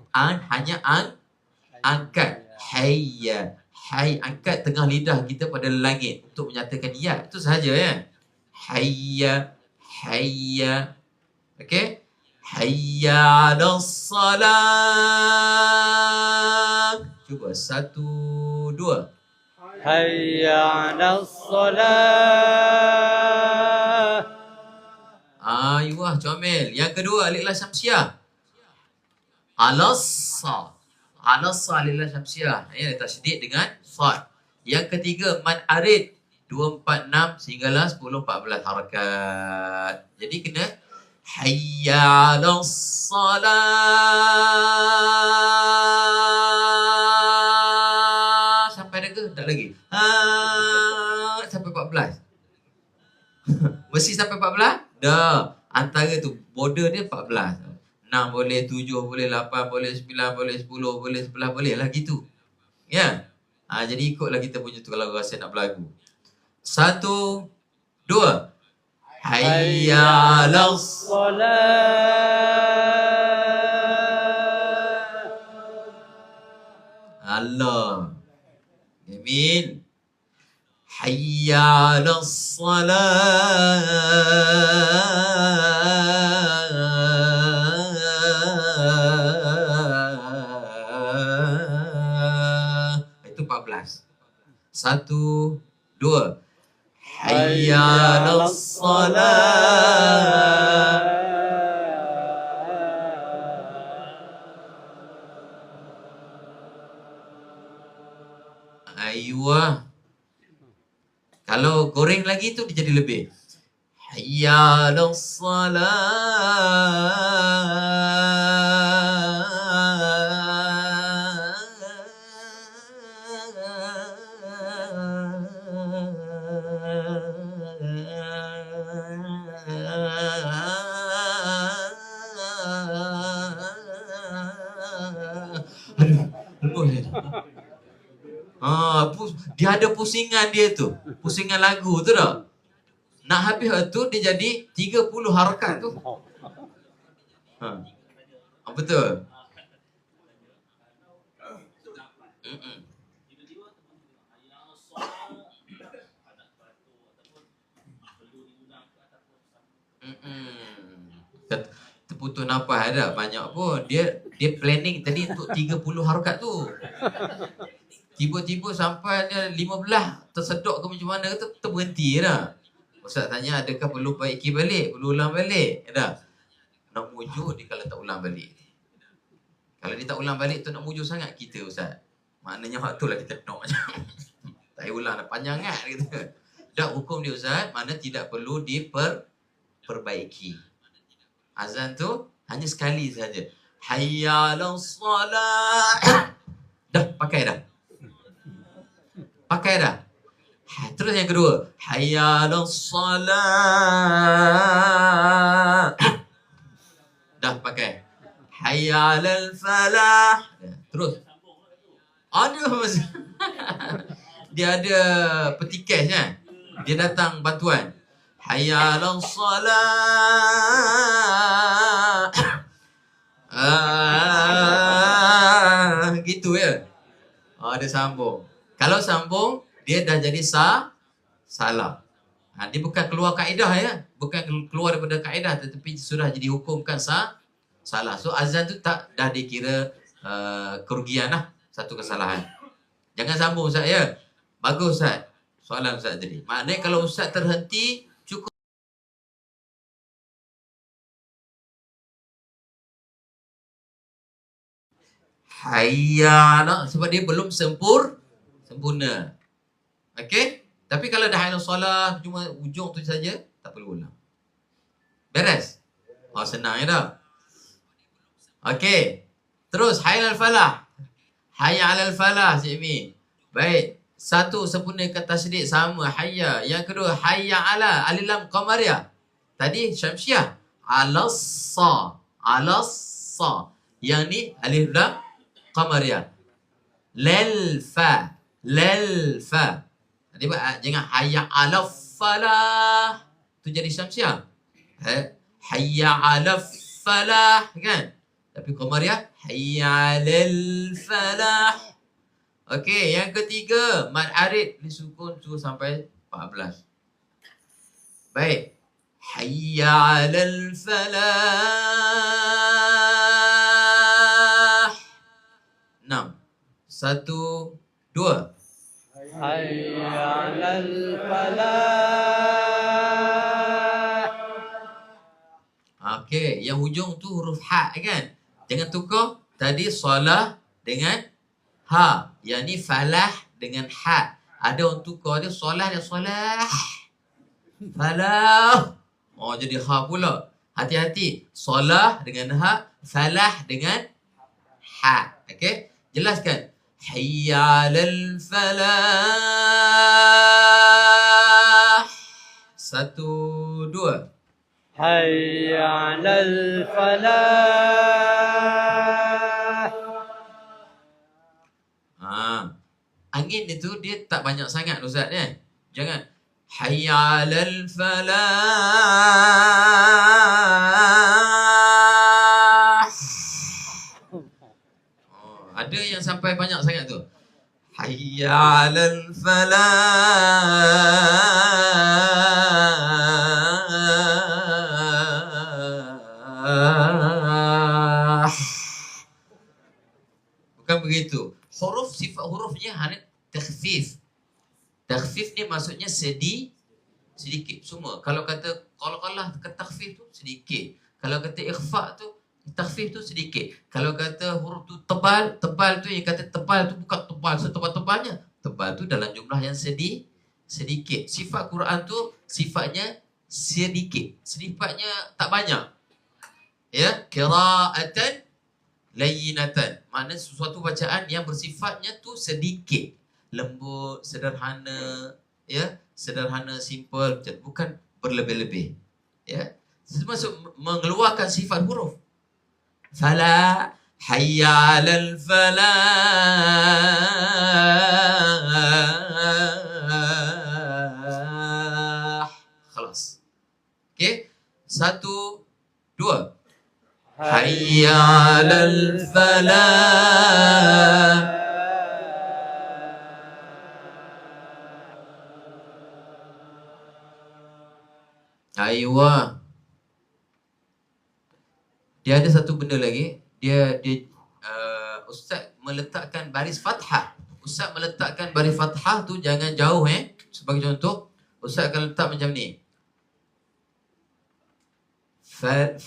hanya angkat. Hayya. Angkat tengah lidah kita pada langit untuk menyatakan ya. Itu sahaja Hayya. Okey. Hayya 'ala salah. Cuba 1, 2. Hayya 'ala salah. Ayuh, comel. Yang kedua alif lam syamsiah. Alassa. Alif lam syamsiah. Tasydid dengan sad. Yang ketiga mad arid 246 sehinggalah 10-14 harakat. Jadi kena hayya 'ala salah. Sampai dah ke? Tak lagi. Sampai 14. Mesti sampai 14? Dah. Antara tu border dia 14. 6 boleh, 7 boleh, 8 boleh, 9 boleh, 10 boleh, 11 boleh lah gitu. Ya. Jadi ikutlah kita punya tu kalau rasa nak berlagu. 1, 2. Hayya 'alas Allah. Amin. Hayya 'alas salah. Itu 14. 1, 2. Hayya 'alas salah. Aywa. Kalau goreng lagi tu dia jadi lebih. Hayya 'alas dia ada pusingan dia tu. Pusingan lagu tu tak? Nak habis tu dia jadi 30 harakat tu. Betul. Terputus nafas ada banyak pun. Dia planning tadi untuk 30 harakat tu. Tiba-tiba sampai dia 15 tersedok ke macam mana tu terberhenti dah. Ustaz tanya adakah perlu baiki balik, perlu ulang balik dah. Nak mujuk dia kalau tak ulang balik. Kalau dia tak ulang balik tu nak mujuk sangat kita Ustaz. Maknanya hak tu lah kita nak macam tak payah ulang dah panjang kan kita. Dah hukum dia Ustaz, mana tidak perlu diperbaiki. Azan tu hanya sekali saja. Hayya 'alas salah. Dah pakai dah. Pakai dah. Terus yang kedua. Hayya 'alas salah. Dah pakai. Hayya 'alal falah. Terus. Ada masa. Dia ada petikes kan. Dia datang bantuan. Hayya 'alas salah. Gitu ya. Dia sambung. Kalau sambung, dia dah jadi salah. Dia bukan keluar kaedah ya. Bukan keluar daripada kaedah, tetapi sudah jadi hukumkan salah. So azan tu dah dikira kerugian lah. Satu kesalahan. Jangan sambung Ustaz ya. Bagus Ustaz. Soalan Ustaz tadi. Maknanya kalau Ustaz terhenti, cukup. Hayya, sebab dia belum sempurna. Okey? Tapi kalau dah hayya solat cuma ujung tu saja, tak perlu ulang. Beres? Senang ya dah. Okey. Terus hayya al-falah. Hayya 'alal falah, Cik Mi. Baik. Satu sempurnakan tasydid sama hayya. Yang kedua hayya 'ala alif lam qamariyah. Tadi syamsiah. 'alas sa. Yang ni alif lam qamariyah. Lal fa. Jadi jangan hayya 'alal falah. Tu jadi syamsiah. Hayya 'alal falah kan? Tapi qamariyah hayya 'alal falah. Okey, yang ketiga mad arid disukun tu sampai 14. Baik. Hayya 'alal falah. 6. 1, 2. Hayya 'alal falah. Okey, yang hujung tu huruf ha kan? Jangan tukar tadi solah dengan ha. Yang ni falah dengan ha. Ada orang tukar dia solah dia solah. Falah. Jadi ha pula. Hati-hati. Solah dengan ha, falah dengan ha. Okey? Jelaskan. Hayya 'alal falah. 1, 2. حي على الفلاح. Angin itu dia tak banyak sangat Ustaz ya. Jangan hayya 'alal falah. Ada yang sampai banyak sangat tu. Hayya 'alal falah. Bukan begitu. Huruf, sifat hurufnya hanya takhfif. Takhfif ni maksudnya sedikit semua. Kalau kata qalqalah ke takhfif tu sedikit. Kalau kata ikhfa tu takhfif tu sedikit. Kalau kata huruf tu tebal tu yang kata tebal tu bukan tebal setebal-tebalnya. Tebal tu dalam jumlah yang sedikit. Sifat Quran tu sifatnya sedikit. Sifatnya tak banyak. Ya, qira'atan layyinatan. Maknanya sesuatu bacaan yang bersifatnya tu sedikit, lembut, sederhana, ya, sederhana, simple, bukan berlebih-lebih. Ya. Termasuk mengeluarkan sifat huruf. Fala hayya 'alal falah. Khalas. Okey. 1 2 hayya 'alal falah. Aywa. Dia ada satu benda lagi. Dia Ustaz meletakkan baris fathah. Ustaz meletakkan baris fathah tu jangan jauh Sebagai contoh, Ustaz akan letak macam ni. Falah.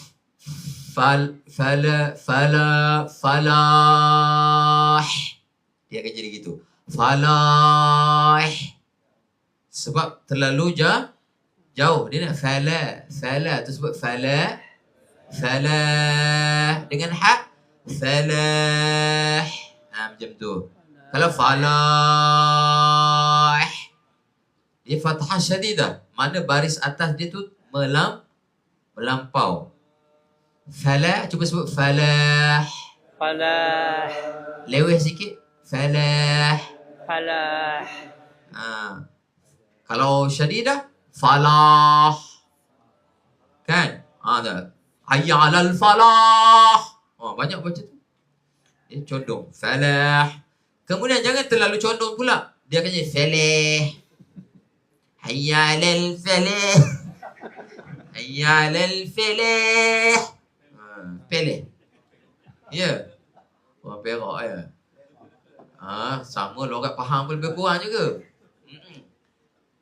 Dia akan jadi gitu. Falah. Sebab terlalu jauh. Dia nak falah tu sebab falah dengan hak falah. Macam tu. Kalau falah dia fathah syadidah. Mana baris atas dia tu melampau. Falah, cuba sebut falah. Falah. Leweh sikit. Falah. Falah. Kalau syadidah, falah. Kan? Dah. Hayya 'alal falah. Banyak baca tu. Dia condong. Falah. Kemudian jangan terlalu condong pula. Dia akan jadi falah. Hayya 'alal falah. Hayya 'alal falah. Falah. Ya. Orang Perak ya. Sama logat faham pun lebih kurang juga.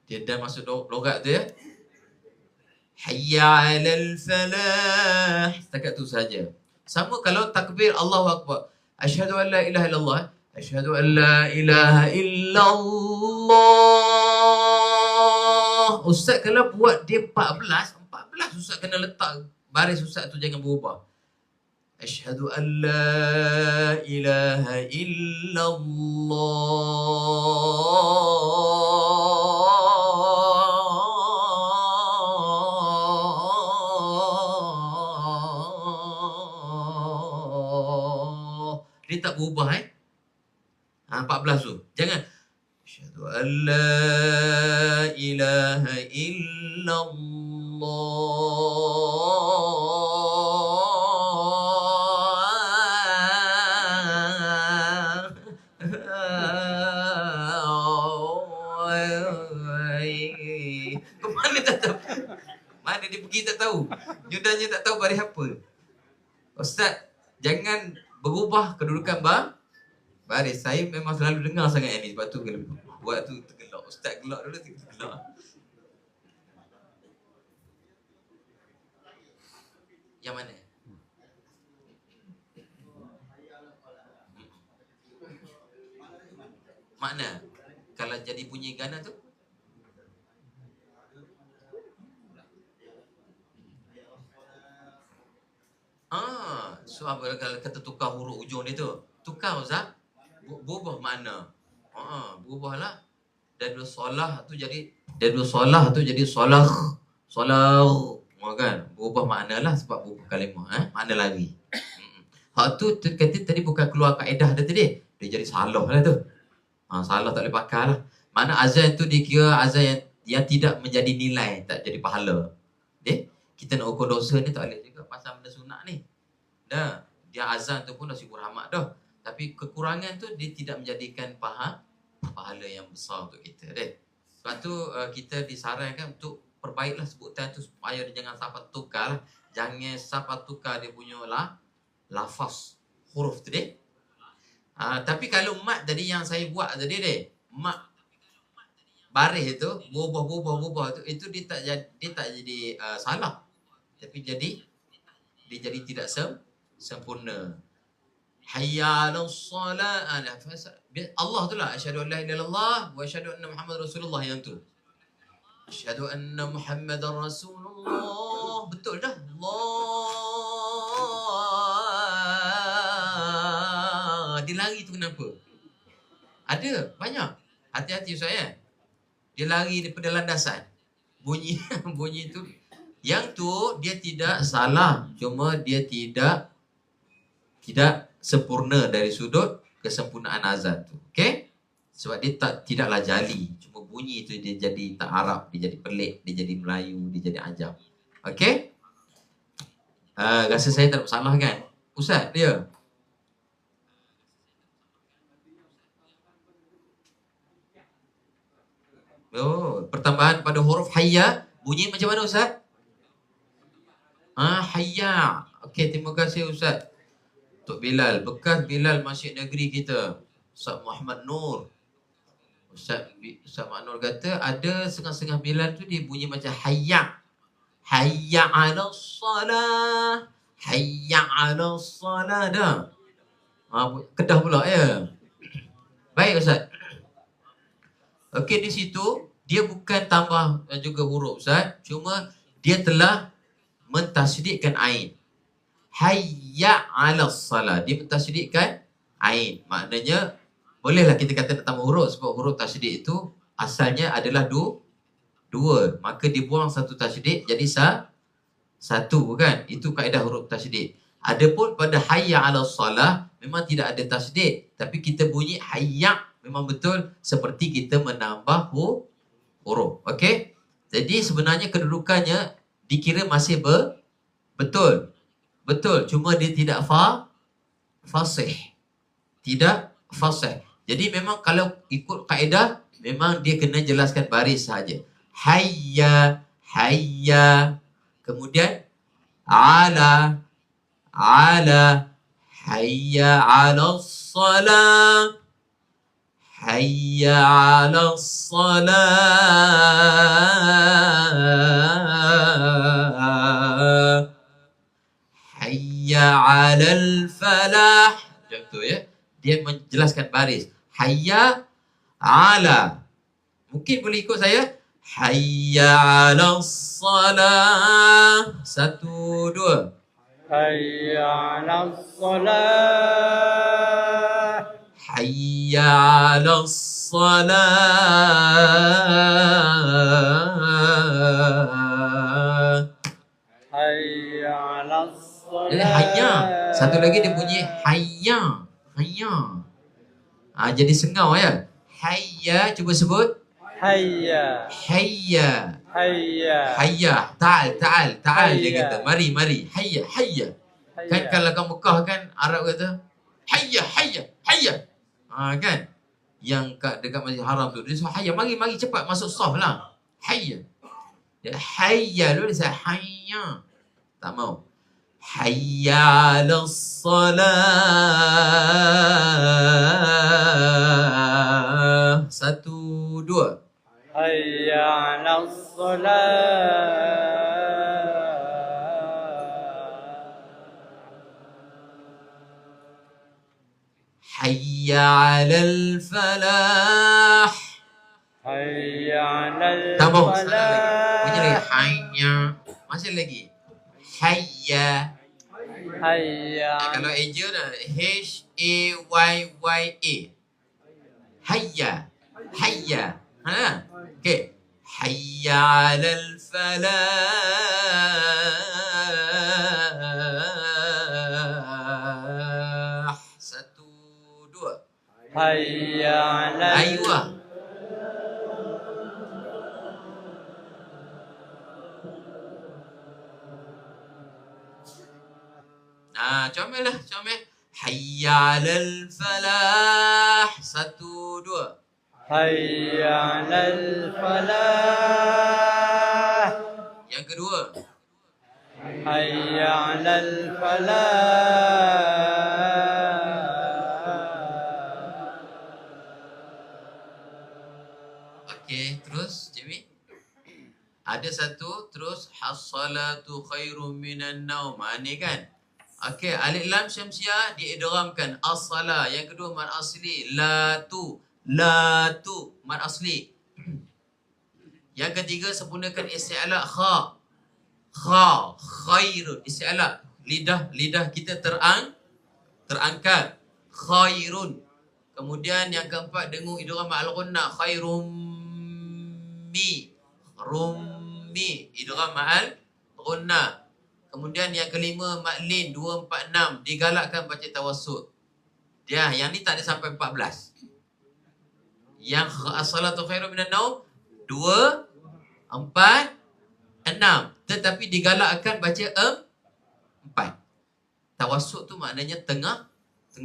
Dia dah masuk logat tu ya. Hayya 'alal falah. Setakat tu saja. Sama kalau takbir Allahu Akbar. Asyhadu an la ilaha illallah. Asyhadu an la ilaha illallah. Ustaz kalau buat dia 14 Ustaz kena letak baris Ustaz tu jangan berubah. Asyhadu an la ilaha illallah. Dia tak berubah 14 tu. Jangan asyhadu an la ilaha illallah. Kemana tak tahu? Mana dia pergi tak tahu. Judanya tak tahu baris apa. Ustaz, jangan berubah kedudukan baris. Saya memang selalu dengar sangat ini. Sebab tu kalau buat tu tergelak. Ustaz gelak dulu, tergelak. Yang mana? Makna? Kalau jadi bunyi gana tu? So kalau kata tukar huruf ujung dia tu, tukar Ustaz, berubah makna. Berubahlah. Dan solah tu jadi solah. kan, berubah makna lah sebab berubah kalimah, makna lari. Hak tu kata tadi bukan keluar kaedah dia tadi, dia jadi salah lah tu. Salah tak boleh pakai lah. Mana azan tu dikira azan yang tidak menjadi nilai, tak jadi pahala. Kita nak ukur dosa ni tak boleh juga pasal benda sunat ni. Dah, dia azan tu pun dah syukur rahmat dah. Tapi kekurangan tu dia tidak menjadikan pahala yang besar untuk kita. Sebab tu kita disarankan untuk perbaiklah sebutan tu supaya dia jangan sampai tukar lah. Jangan sampai tukar dia punya lafaz huruf tu tapi kalau mat tadi yang saya buat tadi mat baris tu berubah tu itu dia tak jadi salah, tapi dia jadi tidak sempurna. Hayya 'alas salat, Allah tu lah, asyhadu an la ilaha illallah wa asyhadu anna Muhammad Rasulullah, yang tu asyhadu anna Muhammadar Rasulullah, betul dah. Allah, dia lari tu kenapa? Ada banyak, hati-hati saya. Dia lari daripada landasan. Bunyi tu, yang tu dia tidak salah, cuma dia tidak sempurna dari sudut kesempurnaan azan tu. Okey? Sebab dia tidaklah jali, cuma bunyi tu dia jadi tak Arab, dia jadi pelik, dia jadi Melayu, dia jadi ajam. Okey? Rasa saya tak ada masalah kan? Ustaz dia. Pertambahan pada huruf hayya, bunyi macam mana Ustaz? Hayya. Okey, terima kasih Ustaz. Tok Bilal, bekas Bilal Masjid Negeri kita, Ustaz Muhammad Nur. Ustaz Muhammad Nur kata ada setengah-setengah Bilal tu dia bunyi macam hayya. Hayya 'alas salah. Hayya 'alas salah dah. Kedah pula ya. Baik Ustaz. Okey, di situ dia bukan tambah juga huruf Ustaz, cuma dia telah mentasydidkan ain. Hayya 'alas salah, dia mentasydidkan ain. Maknanya bolehlah kita kata nak tambah huruf, sebab huruf tasydid itu asalnya adalah dua. Maka dibuang satu tasydid jadi satu kan. Itu kaedah huruf tasydid. Adapun pada hayya 'alas salah memang tidak ada tasydid, tapi kita bunyi hayya memang betul seperti kita menambah huruf. Okey? Jadi sebenarnya kedudukannya dikira masih betul. Betul, cuma dia tidak fasih. Tidak fasih. Jadi memang kalau ikut kaedah, memang dia kena jelaskan baris saja. Hayya, hayya. Kemudian ala, hayya 'alas salah. Hayya 'alas salah. Hayya 'alal falah. Macam tu ya. Dia menjelaskan baris. Hayya 'ala. Mungkin boleh ikut saya. Hayya 'alas salah. 1, 2. Hayya 'alas salah. Hayya 'alas salah. Hayya 'alas salah. Jadi hayya. Satu lagi dia bunyi hayya. Hayya. Jadi sengau ya. Hayya, cuba sebut. Hayya. Hayya. Hayya. Hayya. Ta'al dia Hayya. kata. Mari. Hayya. Kan kalau kat Mekah kan Arab kata hayya. Kan? Yang dekat Masjid Haram tu dia suruh hayya, mari cepat masuk saf lah. Hayya. Dia hayya dulu dia hayya. Tak mau. Hayya 'alas salah. 1, 2. Hayya 'alas salah. Hayya 'alal falah. Hayya 'alal Tambah sana lagi. falah. Bunyi lagi hayya. Masih lagi. Hayya. Hayya. Kalau Asia dah Hayya. Hayya. Okey. Hayya 'alal falah. Satu, dua. hayya 'alal Aywa. Comel lah, comel. Hayya 'alal falah. Satu, dua. hayya 'alal falah, Yang kedua. hayya 'alal falah. Okey, terus Jimmy. Ada satu, terus as-salatu khairum minan naum. Ni kan? Okey, alif lam syamsiah diidghamkan as-salah. Yang kedua mad asli la tu mad asli. Yang ketiga sempurnakan isti'la kha khairun isti'la. Lidah kita terangkat khairun. Kemudian yang keempat dengung idgham al-ghunnah khairum mi idgham al-ghunnah. Kemudian yang kelima maklin 246 digalakkan baca tawassut. Dia yang ni tak ada sampai 14. Yang as-salatu khairum minan naum 2 4 6 tetapi digalakkan baca 4. Tawassut tu maknanya tengah. 2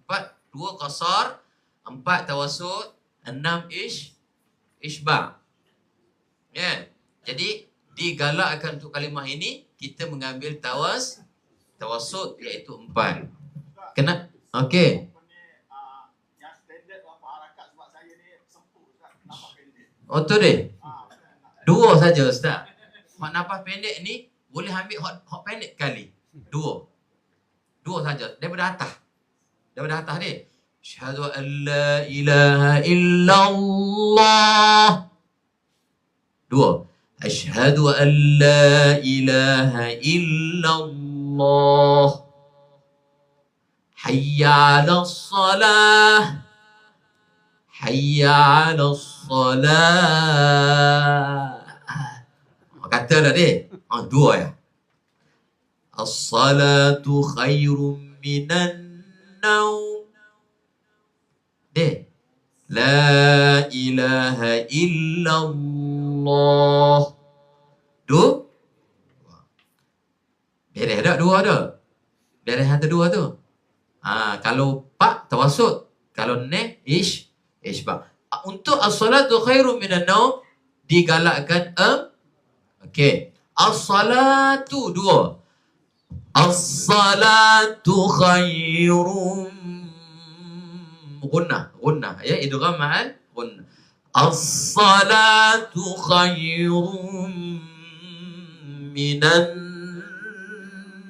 4 2 qasar, 4 tawassut, 6 isba'. Ya. Jadi digalakkan untuk kalimah ini kita mengambil tawassut iaitu 4. Kena okey. Oh tu dia. 2 saja Ustaz. Hak nafas pendek ni boleh ambil hak pendek kali. 2 saja daripada atas dia. Asyhadu an la ilaha illallah. 2. Asyhadu an la ilaha illallah. Hayya 'alas salah. Hayya 'alas salah. Kata dah dia. 2 ya. As-salatu khairum minan naum. La ilaha illallah. Beres tak 2 tu? Beres hantar 2 tu. Kalau pak tawassut, kalau ne isbah. Untuk as-salatu khairum minan naum digalakkan okey. As-salatu 2. As-salatu khairum gunnah ya idgham ma'al gunnah. As-salatu khairum minan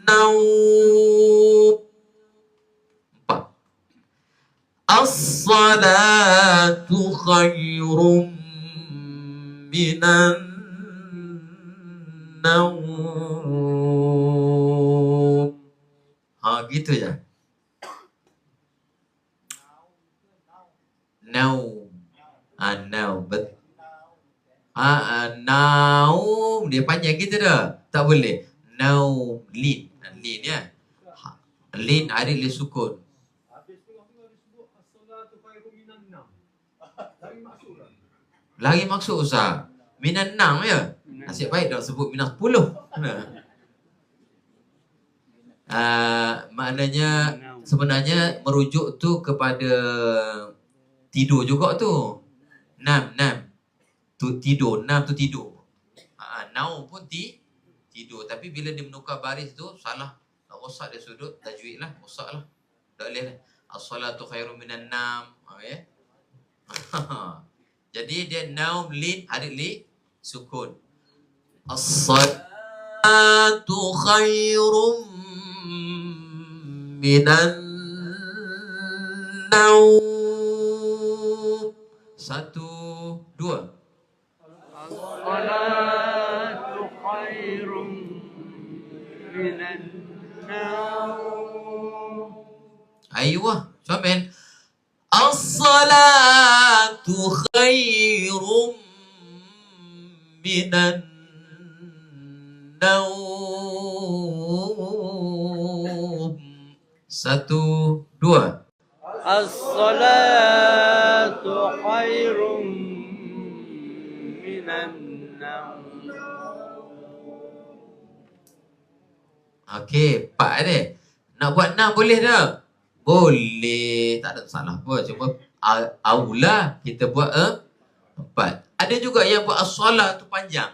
naum. 4. As-salatu khairum minan naum. Gitu je. Naum. Naum dia panjang kita dah. Tak boleh. Naum lin ya. Lin ada li sukun. Lagi maksud Ustaz. Minan 6 ya. Nasib baik dah sebut minus 10. Maknanya sebenarnya merujuk tu kepada tidur juga tu. Nam tu tidur, nam tu tidur. Naum pun tidur, tapi bila dia menukar baris tu salah. Rosak dia sudut tajwid lah, rosak lah. Tak boleh lah. As-salatu khairum minan nam. Ya. Jadi dia naum lin ada li sukun. As-salatu khairum minan naum. 1 2. As-salatu khairum minan naum. Aywa, Samen. As-salatu khairum minan naum. 1, 2. الصلاة خير من النوم. Okey, 4 ada. Nak buat 6 boleh tak? Boleh, tak ada masalah apa. Cuma aula kita buat 4. Ada juga yang buat as-salat tu panjang.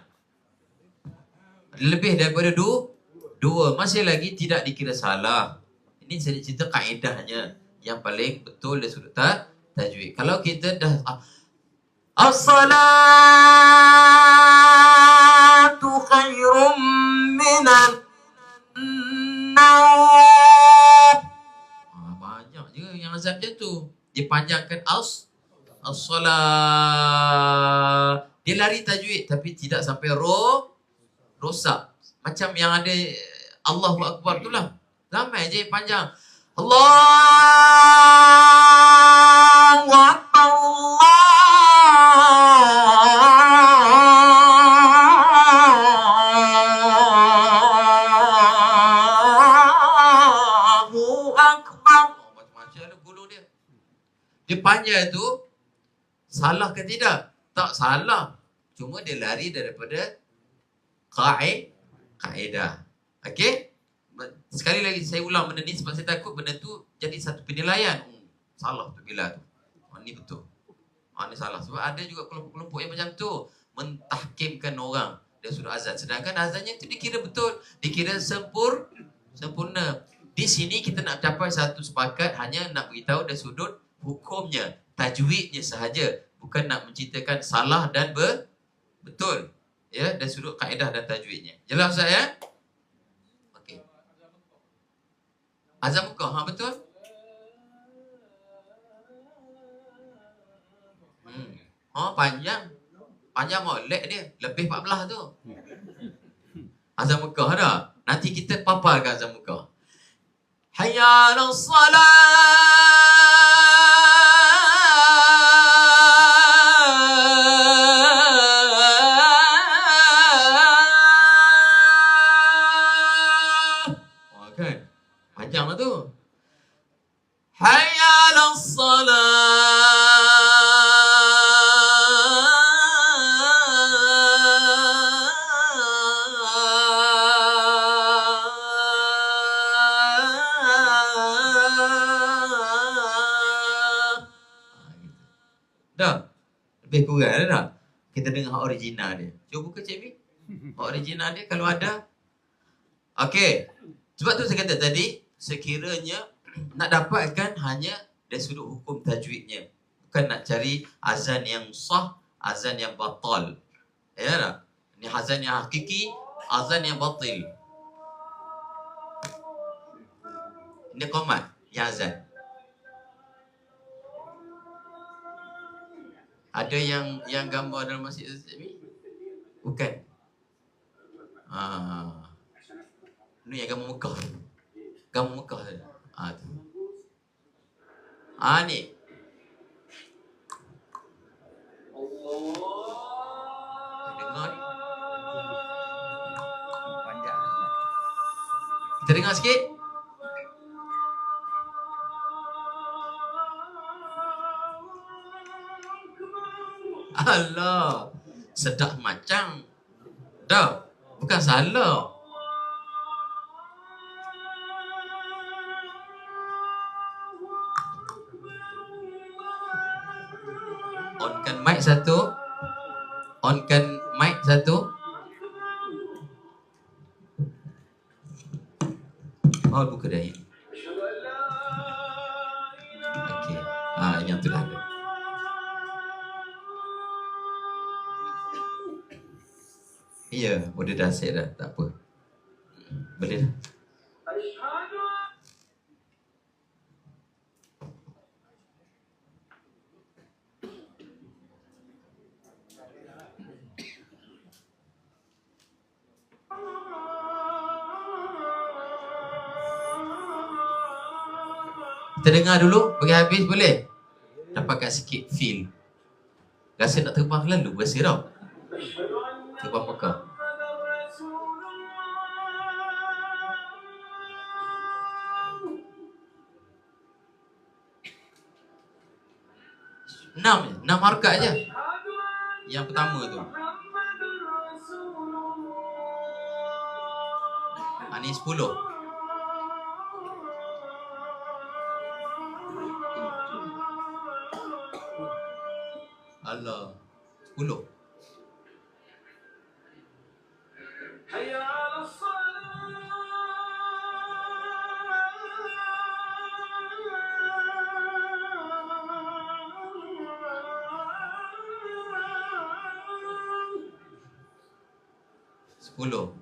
Lebih daripada 2. Masih lagi tidak dikira salah. Ini saya cerita kaedahnya. Yang paling betul dari sudut tajwid. Kalau kita dah as-salatu khairum minan naum. Banyak je yang azab macam tu. Dia panjangkan as-salat. Dia lari tajwid tapi tidak sampai rosak. Macam yang ada Allahu Akbar tu lah. Ramai je panjang. Allahu Akbar, Allahu Akbar. Macam-macam ada gulung dia. Dia panjang tu, salah ke tidak? Tak salah. Cuma dia lari daripada kaedah. Okey? Sekali lagi saya ulang benda ni sebab saya takut benda tu jadi satu penilaian. Salah tu bila tu. Ni betul. Ni salah. Sebab ada juga kelompok-kelompok yang macam tu. Mentahkimkan orang dari sudut azan. Sedangkan azannya tu dikira betul. Dikira sempurna. Di sini kita nak capai satu sepakat hanya nak beritahu dari sudut hukumnya. Tajwidnya sahaja. Bukan nak menceritakan salah dan betul. Ya, dari sudut kaedah dan tajwidnya. Jelas Ustaz ya? Azam muka, betul? Panjang. Panjang molek dia. Lebih 14 tu. Azam muka ada. Nanti kita paparkan azam muka. Hayya 'alas salah. Kan? Panjang lah tu. Hayya 'alas salah. Dah. Lebih kurang dah tak? Kita dengar hak original dia. Cuba buka Cik B. Hak original dia kalau ada. Okey. Sebab tu saya kata tadi, sekiranya nak dapatkan hanya dari sudut hukum tajwidnya. Bukan nak cari azan yang sah, azan yang batal. Ya tak? Ini azan yang hakiki, azan yang batil. Ini qomat, yang azan. Ada yang gambar dalam masjid ni? Bukan. Ni yang gambar Mekah. Gambar Mekah tu. Tu. Ni. Dengar ni. Kita dengar sikit. Allah. Sedap macam. Dah. Bukan salah. Onkan mic satu. Onkan mic satu. Oh, buka dah ini. Okey. Yang tu dah ada. Ya, udah dah set dah. Tak apa. Boleh dah. Kita dengar dulu, bagi habis boleh? Dapatkan sikit feel. Rasa nak terbang lalu, rasa tau. Gerbang Mekah. Enam harkat je. Yang pertama tu. Ni 10. Allah. 10. Sepuluh.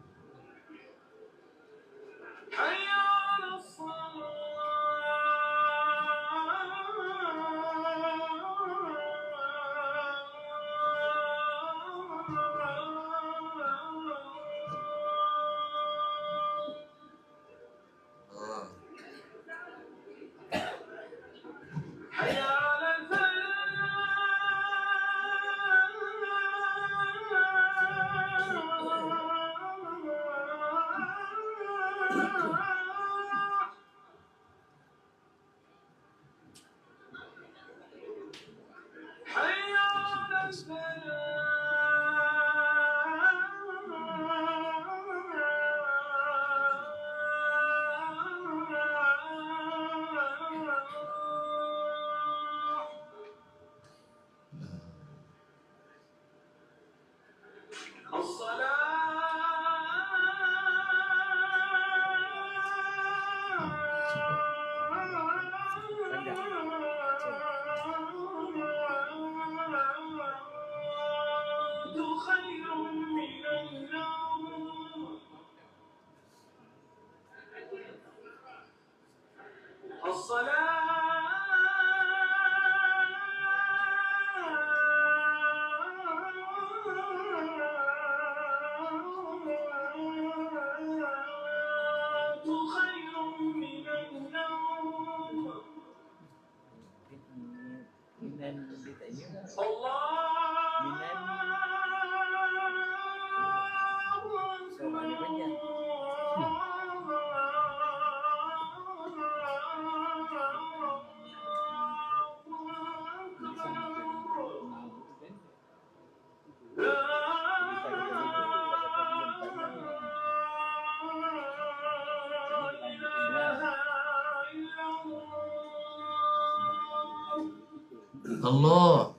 Allah.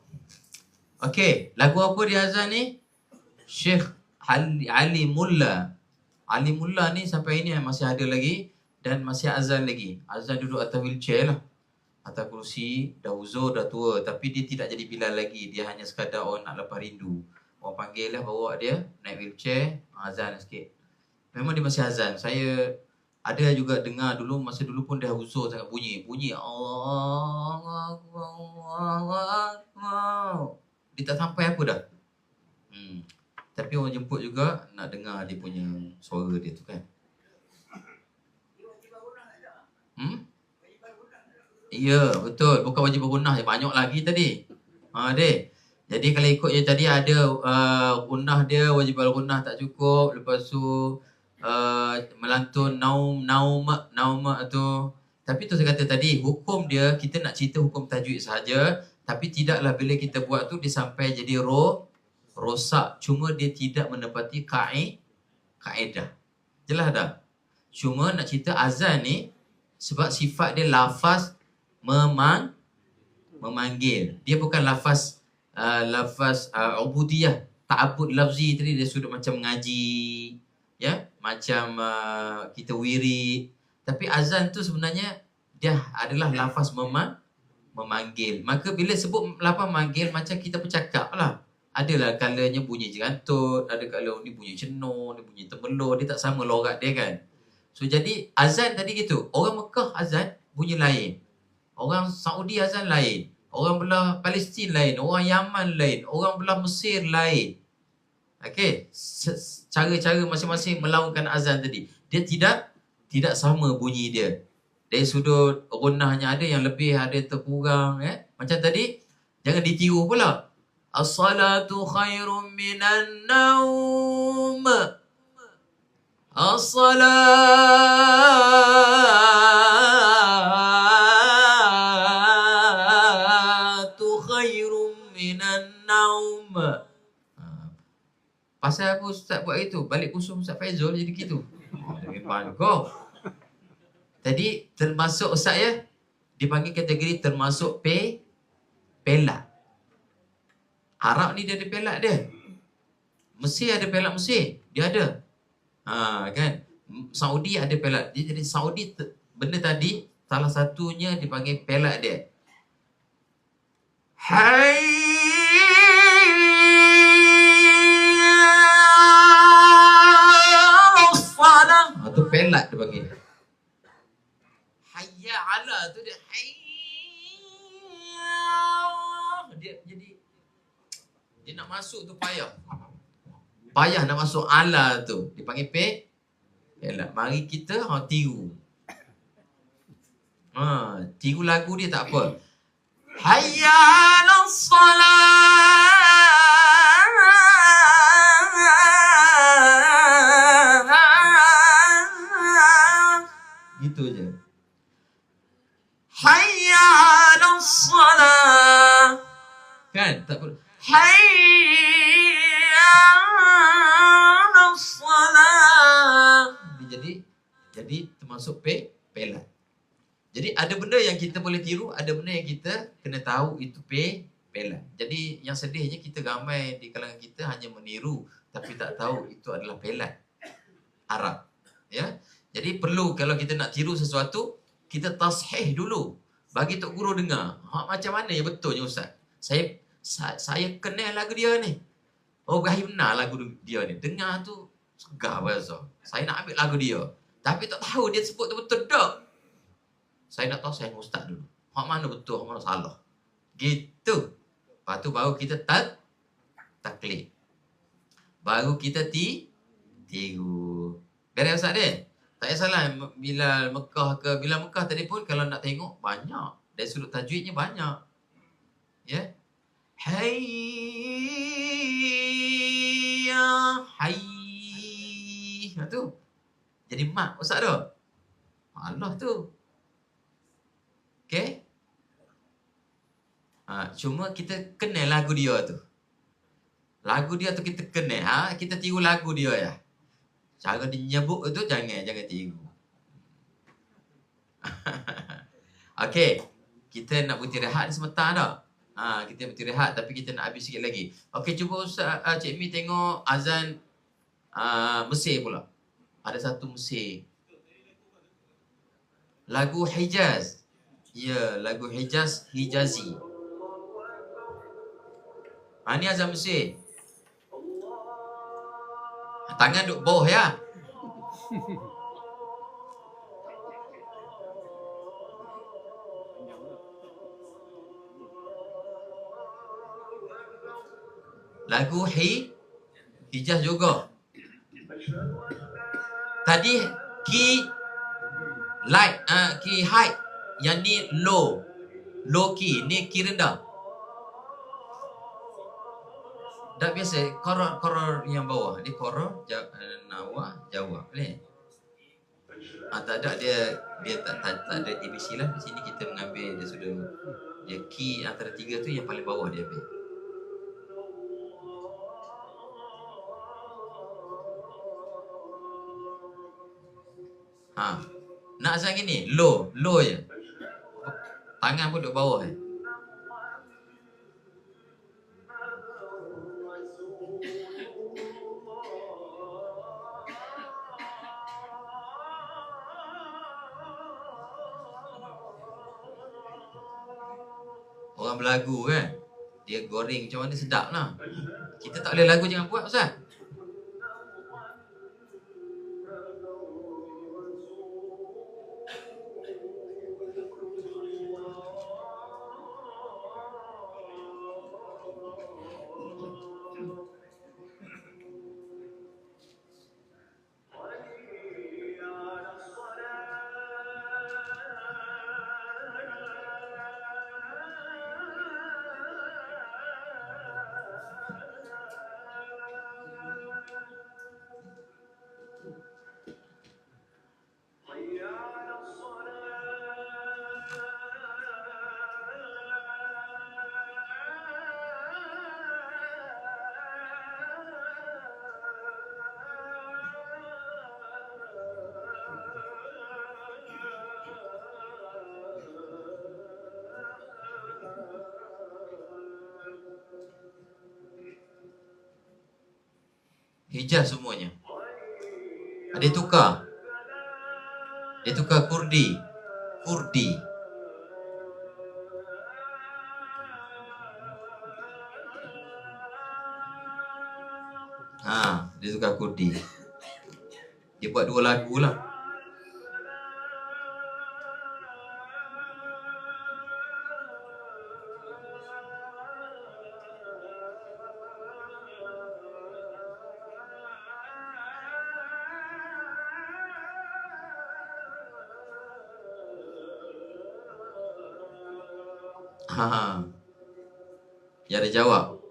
Okey, lagu apa dia azan ni? Syekh Ali Mulla. Ali Mulla ni sampai ini masih ada lagi dan masih azan lagi. Azan duduk atas wheelchair lah. Atas kerusi, dah uzur, dah tua. Tapi dia tidak jadi Bilal lagi. Dia hanya sekadar orang nak lepas rindu. Orang panggil lah, bawa dia naik wheelchair, azan sikit. Memang dia masih azan. Saya ada juga dengar dulu, masa dulu pun dah uzur sangat bunyi Allah Akbar, Allah Akbar. Dia tak sampai apa dah. Tapi orang jemput juga nak dengar dia punya suara dia tu kan. Ya, betul. Bukan wajib bergunah, banyak lagi tadi. Dek. Jadi kalau ikut je tadi ada gunah dia, wajib bergunah tak cukup. Lepas tu melantun naum tu. Tapi tu saya kata tadi, hukum dia kita nak cerita hukum tajwid sahaja, tapi tidaklah bila kita buat tu dia sampai jadi rosak. Cuma dia tidak menepati kaedah. Jelas dah. Cuma nak cerita azan ni sebab sifat dia lafaz memanggil. Dia bukan lafaz ubudiyah, ta'abbud lafzi tadi. Dia sudah macam mengaji, ya, macam kita wirid. Tapi azan tu sebenarnya dia adalah lafaz memanggil. Maka bila sebut lafaz memanggil, macam kita bercakap lah. Adalah kalanya bunyi jerantut, ada kala ni bunyi cenur, ni bunyi temelur. Dia tak sama logat dia kan. So jadi azan tadi gitu. Orang Mekah azan bunyi lain. Orang Saudi azan lain. Orang belah Palestin lain. Orang Yaman lain. Orang belah Mesir lain. Okey, cara-cara masing-masing melakukan azan tadi. Dia tidak sama bunyi dia. Dari sudut gunahnya ada yang lebih, ada terkurang. Macam tadi, jangan ditiru pula. As-salatu khairun minan naum. As-salatu khairun minan naum. Pasal apa Ustaz buat itu? Balik kusum Ustaz Faizul jadi gitu. Jadi kau. Tadi termasuk Ustaz ya, dipanggil kategori termasuk pelat. Arab ni dia ada pelat dia. Mesir ada pelat Mesir. Dia ada. Kan? Saudi ada pelat. Jadi Saudi benda tadi salah satunya dipanggil pelat dia. Hayya tu pelat dia panggil. Hayya ala tu dia hayya. Dia jadi dia nak masuk tu payah. Payah nak masuk ala tu. Dipanggil pelat. Mari kita tiru. Tiru lagu dia tak apa. Hayya 'alas salah. Gitu je. Hayya 'alas salah. Kan? Tak perlu. Hayya 'alas salah. Jadi termasuk pelat. Jadi ada benda yang kita boleh tiru, ada benda yang kita kena tahu itu pelat. Jadi yang sedihnya kita ramai di kalangan kita hanya meniru tapi tak tahu itu adalah pelat Arab. Ya. Jadi perlu kalau kita nak tiru sesuatu, kita tashih dulu. Bagi tok guru dengar. Macam mana yang betulnya Ustaz? Saya kenal lagu dia ni. Oh, Ibrahim benar lagu dia ni. Dengar tu segar bahasa. Saya nak ambil lagu dia. Tapi tak tahu dia sebut tu betul tak. Saya nak tahu saya Ustaz dulu. Hak mana betul, hak mana salah. Gitu. Lepas tu baru kita taklid. Baru kita tiru. Beres Ustaz dia? Tak payah salah. Bila Mekah tadi pun kalau nak tengok banyak. Dari sudut tajwidnya banyak. Ya. Hayya. Hayy. Tu. Jadi mak Ustaz tu. Allah tu. Okay? Cuma kita kenal lagu dia tu. Lagu dia tu kita kenal. Kita tiru lagu dia ya. Cara dia nyebut tu jangan tiru. Okay. Kita nak berhenti rehat sebentar tak? Kita berhenti rehat tapi kita nak habis sikit lagi. Okay, cuba Ustaz, Cik Mi tengok azan Mesir pula. Ada satu Mesir. Lagu Hijaz. Ya, lagu Hijazi. Ni azan Mesir. Tangan duduk bawah ya. Lagu Hijaz juga. Tadi key light, key high. Yang ni low key, ni key rendah. Dah biasa koror yang bawah. Dia koror nawah Jawa. Boleh? Tak ada dia tak ada ABC lah. Di sini kita mengambil dia sudah dia key antara tiga tu yang paling bawah dia ambil. Nak azan gini, low je. Tangan pun duduk bawah Orang berlagu kan, dia goreng macam mana sedap lah. Kita tak boleh lagu jangan buat Ustaz. Hijaz semuanya. Dia tukar. Dia tukar Kurdi. Kurdi. Dia tukar Kurdi. Dia buat 2 lagu lah. Ya, ada jawab.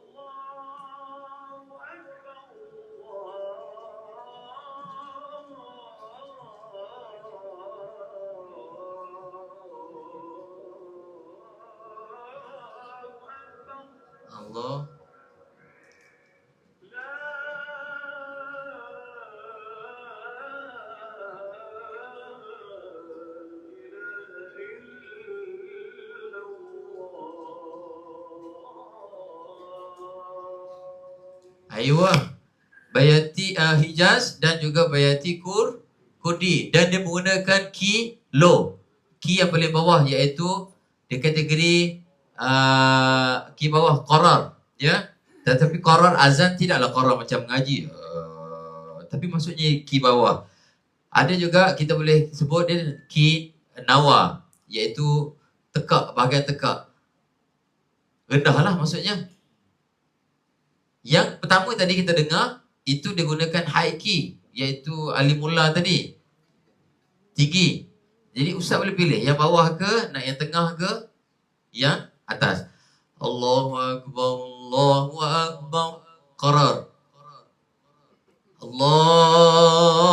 Allah. Aywa. Bayati Hijaz dan juga Bayati Kurdi, dan dia menggunakan key low. Key yang paling bawah, iaitu dia kategori key bawah qarar, ya. Tetapi qarar azan tidaklah qarar macam mengaji. Tapi maksudnya key bawah. Ada juga kita boleh sebut dia key nawa, iaitu tekak, bahagian tekak. Rendah lah maksudnya. Yang pertama tadi kita dengar, itu dia gunakan high key, iaitu alimullah tadi, tinggi. Jadi ustaz boleh pilih yang bawah ke, nak yang tengah ke, yang atas. Allahu Akbar, Allahu Akbar, qarar. Allahu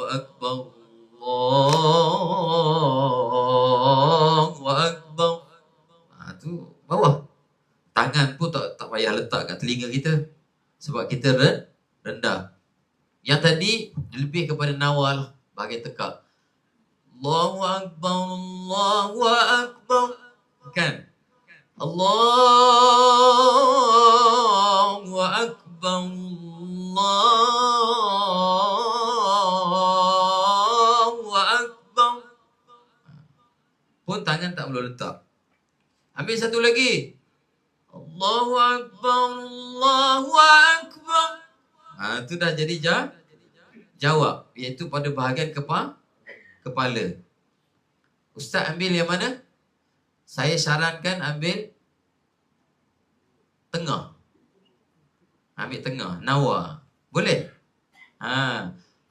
Akbar, Allahu Akbar. Tu bawah. Tangan pun tak payah letak kat telinga kita, sebab kita rendah. Yang tadi lebih kepada nawal, bahagian tekak. Allahu Akbar, Allahu Akbar. Kan? Allahu Akbar, Allahu Akbar. Pun tangan tak perlu letak. Ambil satu lagi. Allahu Akbar, Allahu Akbar. Itu dah jadi jawab, iaitu pada bahagian kepala. Ustaz ambil yang mana? Saya sarankan ambil tengah. Ambil tengah, nawa. Boleh?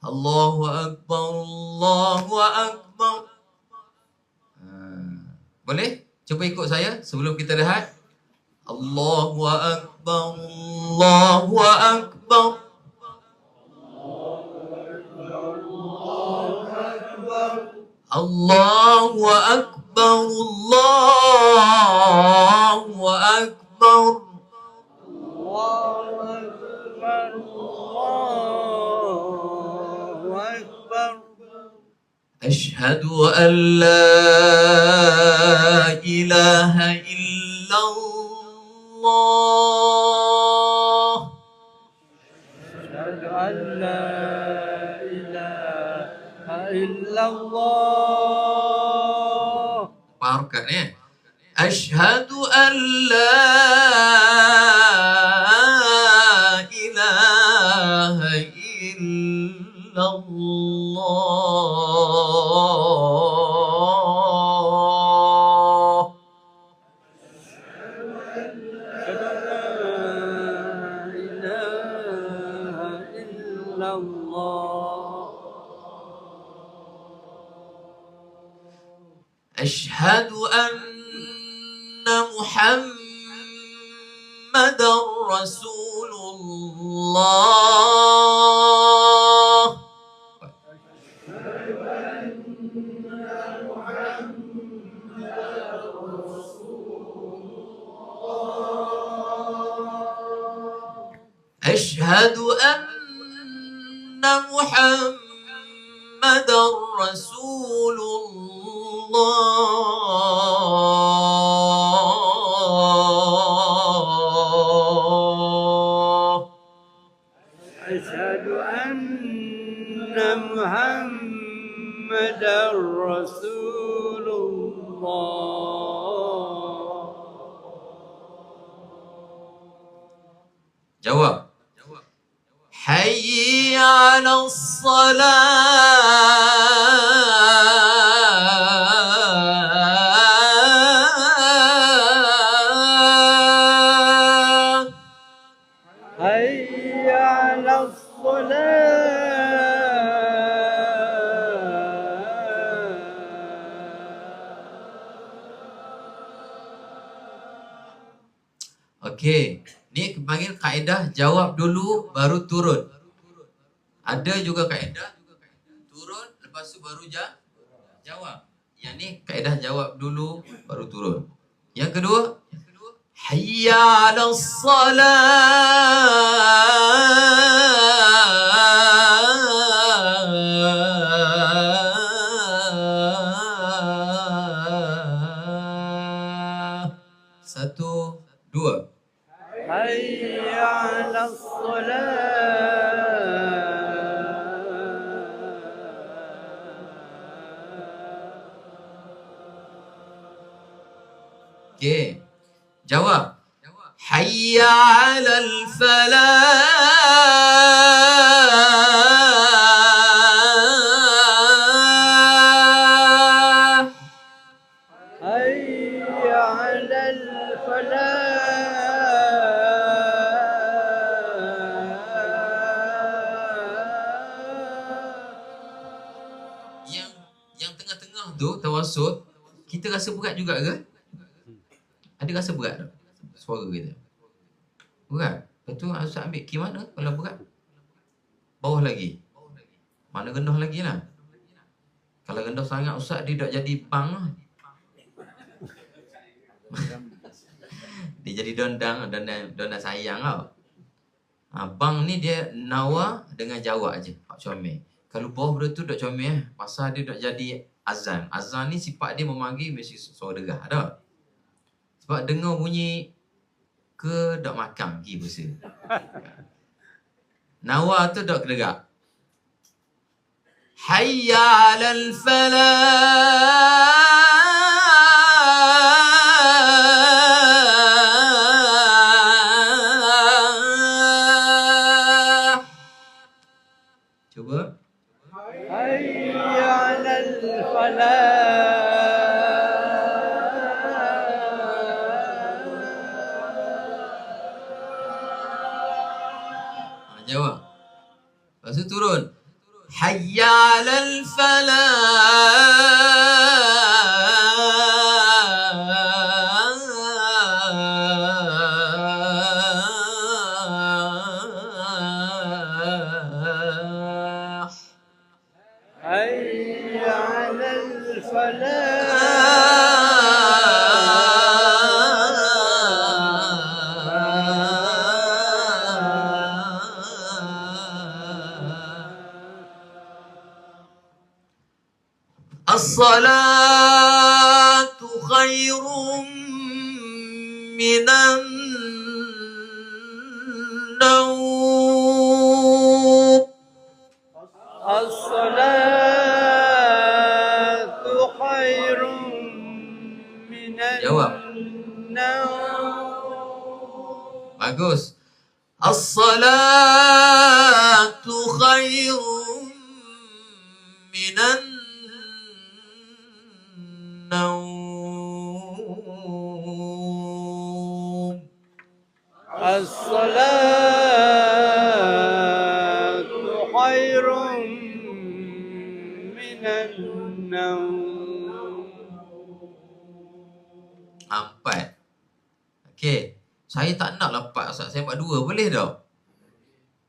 Allahu Akbar, Allahu Akbar. Boleh? Cuba ikut saya sebelum kita rehat. Allahu Akbar, Allahu Akbar. Allahu Akbar, Allahu Akbar. Ashhadu an la ilaha illallah. أشهد أن لا إله إلا الله. Harokat ni. Ashhadu an la ilaha illallah. أشهد أن محمدا رسول الله. أشهد أن محمدا رسول الله. Jawab. Hayya 'alas salat. حي على الصلاة. Okey, ni panggil kaedah jawab dulu baru turun. Ada juga kaedah turun lepas tu baru jawab. Yang ni kaedah jawab dulu baru turun. Yang kedua, hayya 'alas salah. Satu, dua. حي على الصلاة. Okey. Jawab. Hayya 'alal falah. حي على الفلاح. Yang tengah-tengah tu tawasud, kita rasa berat juga ke? Ada rasa berat tak? Suara kita. Berat. Lepas tu Ustaz ambil key mana kalau berat? Bawah lagi. Mana rendah lagi lah. Kalau rendah sangat Ustaz dia dah jadi bang lah. Dia jadi dondang sayang tau. Bang ni dia nawa dengan jawab je. Pak comel. Kalau bawah benda tu dok comel pasal dia dok jadi azan. Azan ni sifat dia memanggil mesti suara degah dah. Sebab dengar bunyi ke dok makan pergi puasa. Nawa tu dok kedegak. Hayya 'alal falah. Cuba. حي على الفلاح. Jawab. Lepas tu turun. Hayya 'alal falah. حي على الفلاح. الصلاة خير من النوم. الصلاة خير من Jawab. النوم. Bagus. As-salatu khairun minan naum. الصلاة خير من النوم. 4. Okey. Saya tak nak lah 4 Ustaz. Saya buat 2 boleh tak?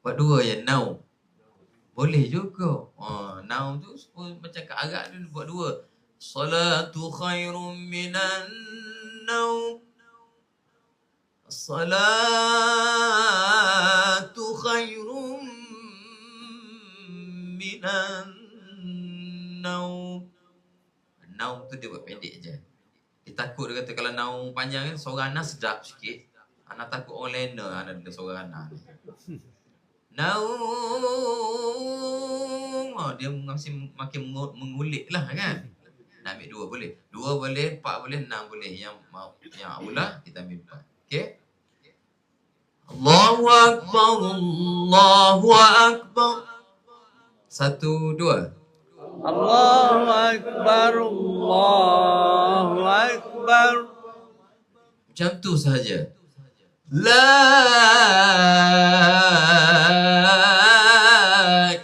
Buat 2 je. Now. Boleh juga. Now tu macam kat Arab tu buat 2. Salatu khairum minan naum. Salatu khairum minan naum. Naum tu dia buat pendek je. Dia takut dia kata kalau naum panjang kan suara Ana sedap sikit. Ana takut orang lain Ana dengar suara Ana ni. Naum. Dia masih makin mengulik lah kan. Nak ambil 2 boleh. 2 boleh, 4 boleh, 6 boleh. Yang aula kita ambil 4. Okey? Allahu Akbar, Allahu Akbar. 1, 2. Allahu Akbar, Allahu Akbar. Macam tu sahaja. La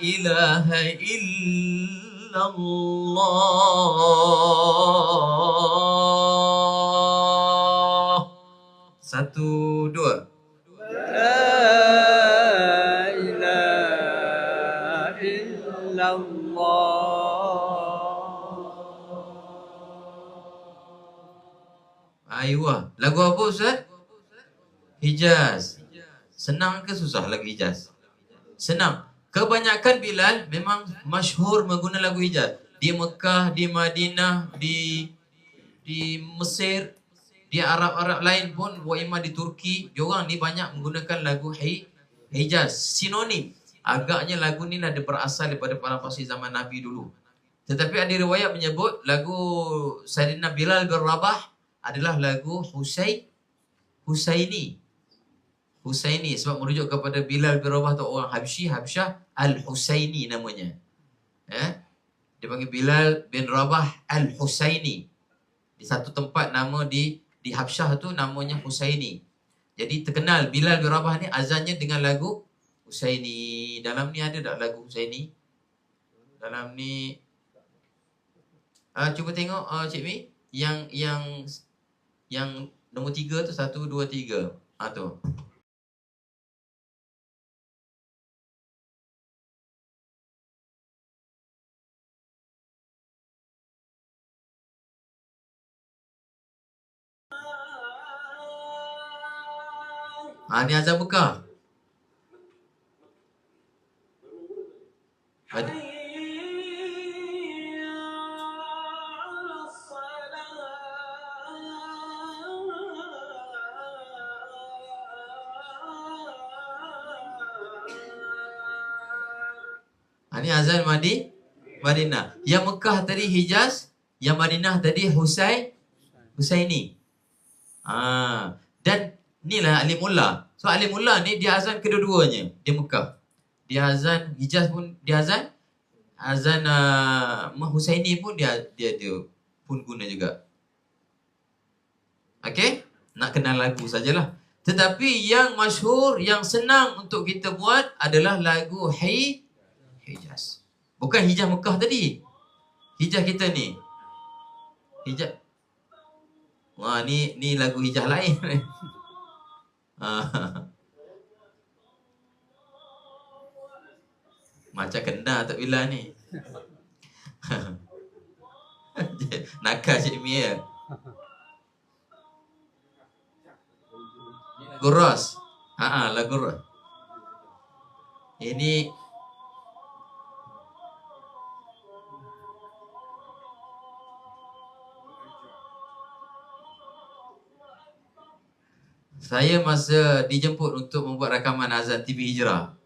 ilaha illallah. 1, 2. La ilaha illallah. Ayuh, lagu apa Ustaz? Hijaz. Senang ke susah lagu Hijaz? Senang. Kebanyakan Bilal memang masyhur menggunakan lagu Hijaz. Di Mekah, di Madinah, di Mesir, di Arab lain pun, Waimah di Turki, diorang ni banyak menggunakan lagu Hijaz. Sinonim. Agaknya lagu ni lah dia berasal daripada para fasih zaman Nabi dulu. Tetapi ada riwayat menyebut lagu Sayyidina Bilal bin Rabah adalah lagu Husaini sebab merujuk kepada Bilal bin Rabah tu orang Habsyah Al-Husaini namanya. Dia panggil Bilal bin Rabah Al-Husaini. Di satu tempat nama di Habsyah tu namanya Husaini. Jadi terkenal Bilal bin Rabah ni azannya dengan lagu Husaini. Dalam ni ada tak lagu Husaini? Dalam ni cuba tengok Cik Mi yang nombor 3 tu 1, 2, 3. Tu. Ni azan Mekah. Ni azan Madinah. Yang Mekah tadi Hijaz, yang Madinah tadi Husaini. Dan inilah Alimullah. So Alimullah ni dia azan kedua-duanya di Mekah. Dia azan Hijaz pun dia azan. Azan Husaini pun dia pun guna juga. Okey? Nak kenal lagu sajalah. Tetapi yang masyhur, yang senang untuk kita buat adalah lagu Hijaz. Bukan Hijaz Mekah tadi. Hijaz kita ni. Hijaz. Wah, ni lagu Hijaz lain. Macam kena tak bila ni. Nakal Cik Mi ya. Guras. Lagu Guras. Ini saya masa dijemput untuk membuat rakaman azan TV Hijrah.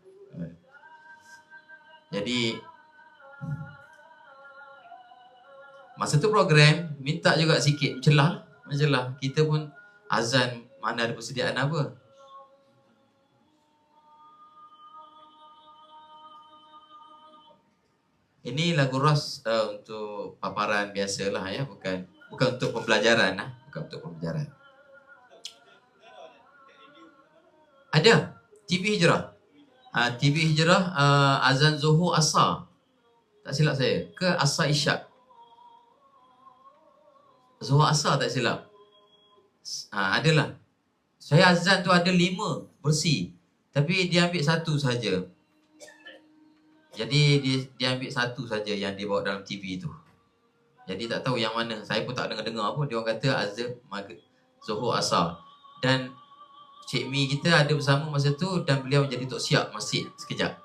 Jadi masa tu program minta juga sikit mencelah. Kita pun azan mana ada persediaan apa. Ini lagu Ras untuk paparan biasalah ya, bukan untuk pembelajaran bukan untuk pembelajaran. Ada TV Hijrah. TV Hijrah azan Zuhur Asar. Tak silap saya. Ke Asar Isyak. Zuhur Asar tak silap. Adalah. Saya azan tu ada 5 bersih. Tapi dia ambil 1 saja. Jadi dia ambil 1 saja yang dia bawa dalam TV tu. Jadi tak tahu yang mana. Saya pun tak dengar-dengar pun. Dia orang kata azan Zuhur Asar. Dan Cik Mi kita ada bersama masa tu dan beliau menjadi tok siap masjid sekejap.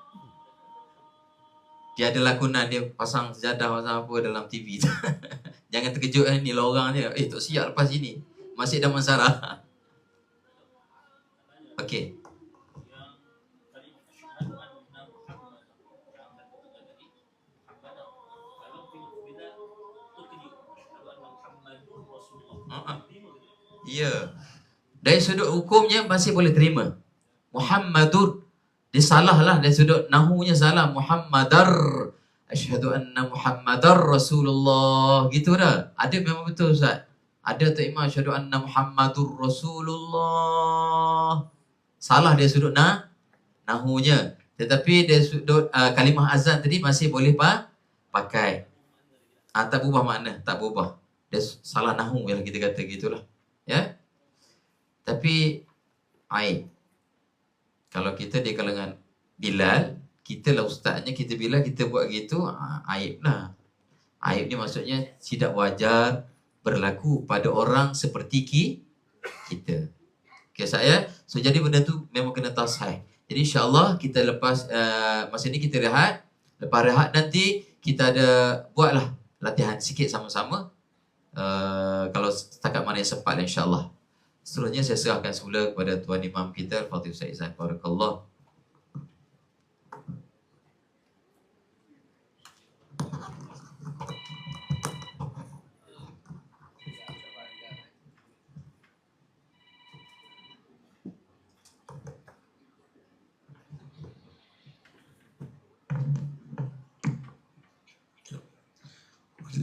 Dia ada lakonan, dia pasang sejadah pasang apa dalam TV tu. Jangan terkejut ni lorang je. Tok siap lepas sini. Masjid Damansara. Okey. Ya. Dari sudut hukumnya masih boleh terima. Muhammadur. Dia salah lah dari sudut nahunya salah. Muhammadar. Asyhadu anna Muhammadar Rasulullah. Gitu dah. Ada memang betul Ustaz. Ada tu imam asyhadu anna Muhammadur Rasulullah. Salah dia sudut nahunya. Tetapi dia sudut kalimah azan tadi masih boleh pakai. Tak berubah makna, tak berubah. Dia salah nahu yang kita kata gitulah. Ya. Tapi aib. Kalau kita di kalangan Bilal, kita lah ustaznya, kita Bilal, kita buat gitu, aib lah. Aib ni maksudnya tidak wajar berlaku pada orang seperti kita. Okay, saya. So jadi benda tu memang kena tasahih. Jadi insyaAllah kita lepas masa ni kita rehat. Lepas rehat nanti kita ada buatlah latihan sikit sama-sama. Kalau setakat mana yang sempat insyaAllah. Seterusnya saya serahkan semula kepada Tuan Imam kita Al-Fatih Ustaz Izan. Barakallah.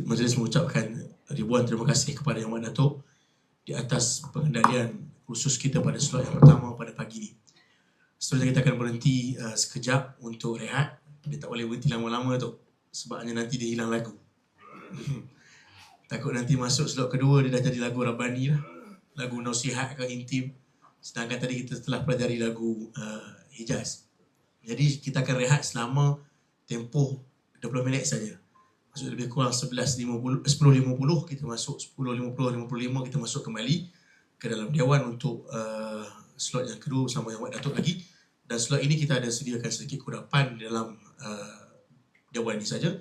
Majlis mengucapkan ribuan terima kasih kepada Yang Amat Datuk di atas pengendalian khusus kita pada slot yang pertama pada pagi ni. Seterusnya kita akan berhenti sekejap untuk rehat. Dia tak boleh berhenti lama-lama tu, sebabnya nanti dia hilang lagu. Takut nanti masuk slot kedua dia dah jadi lagu Rabbani lah, lagu nasihat ke intim. Sedangkan tadi kita telah pelajari lagu Hijaz. Jadi kita akan rehat selama tempoh 20 minit saja. Maksud lebih kurang 10.50 kita masuk, 10.50, 55 kita masuk kembali ke dalam Dewan untuk slot yang kedua bersama Yang Amat Datuk lagi. Dan slot ini kita ada sediakan sedikit kurapan dalam Dewan ini saja.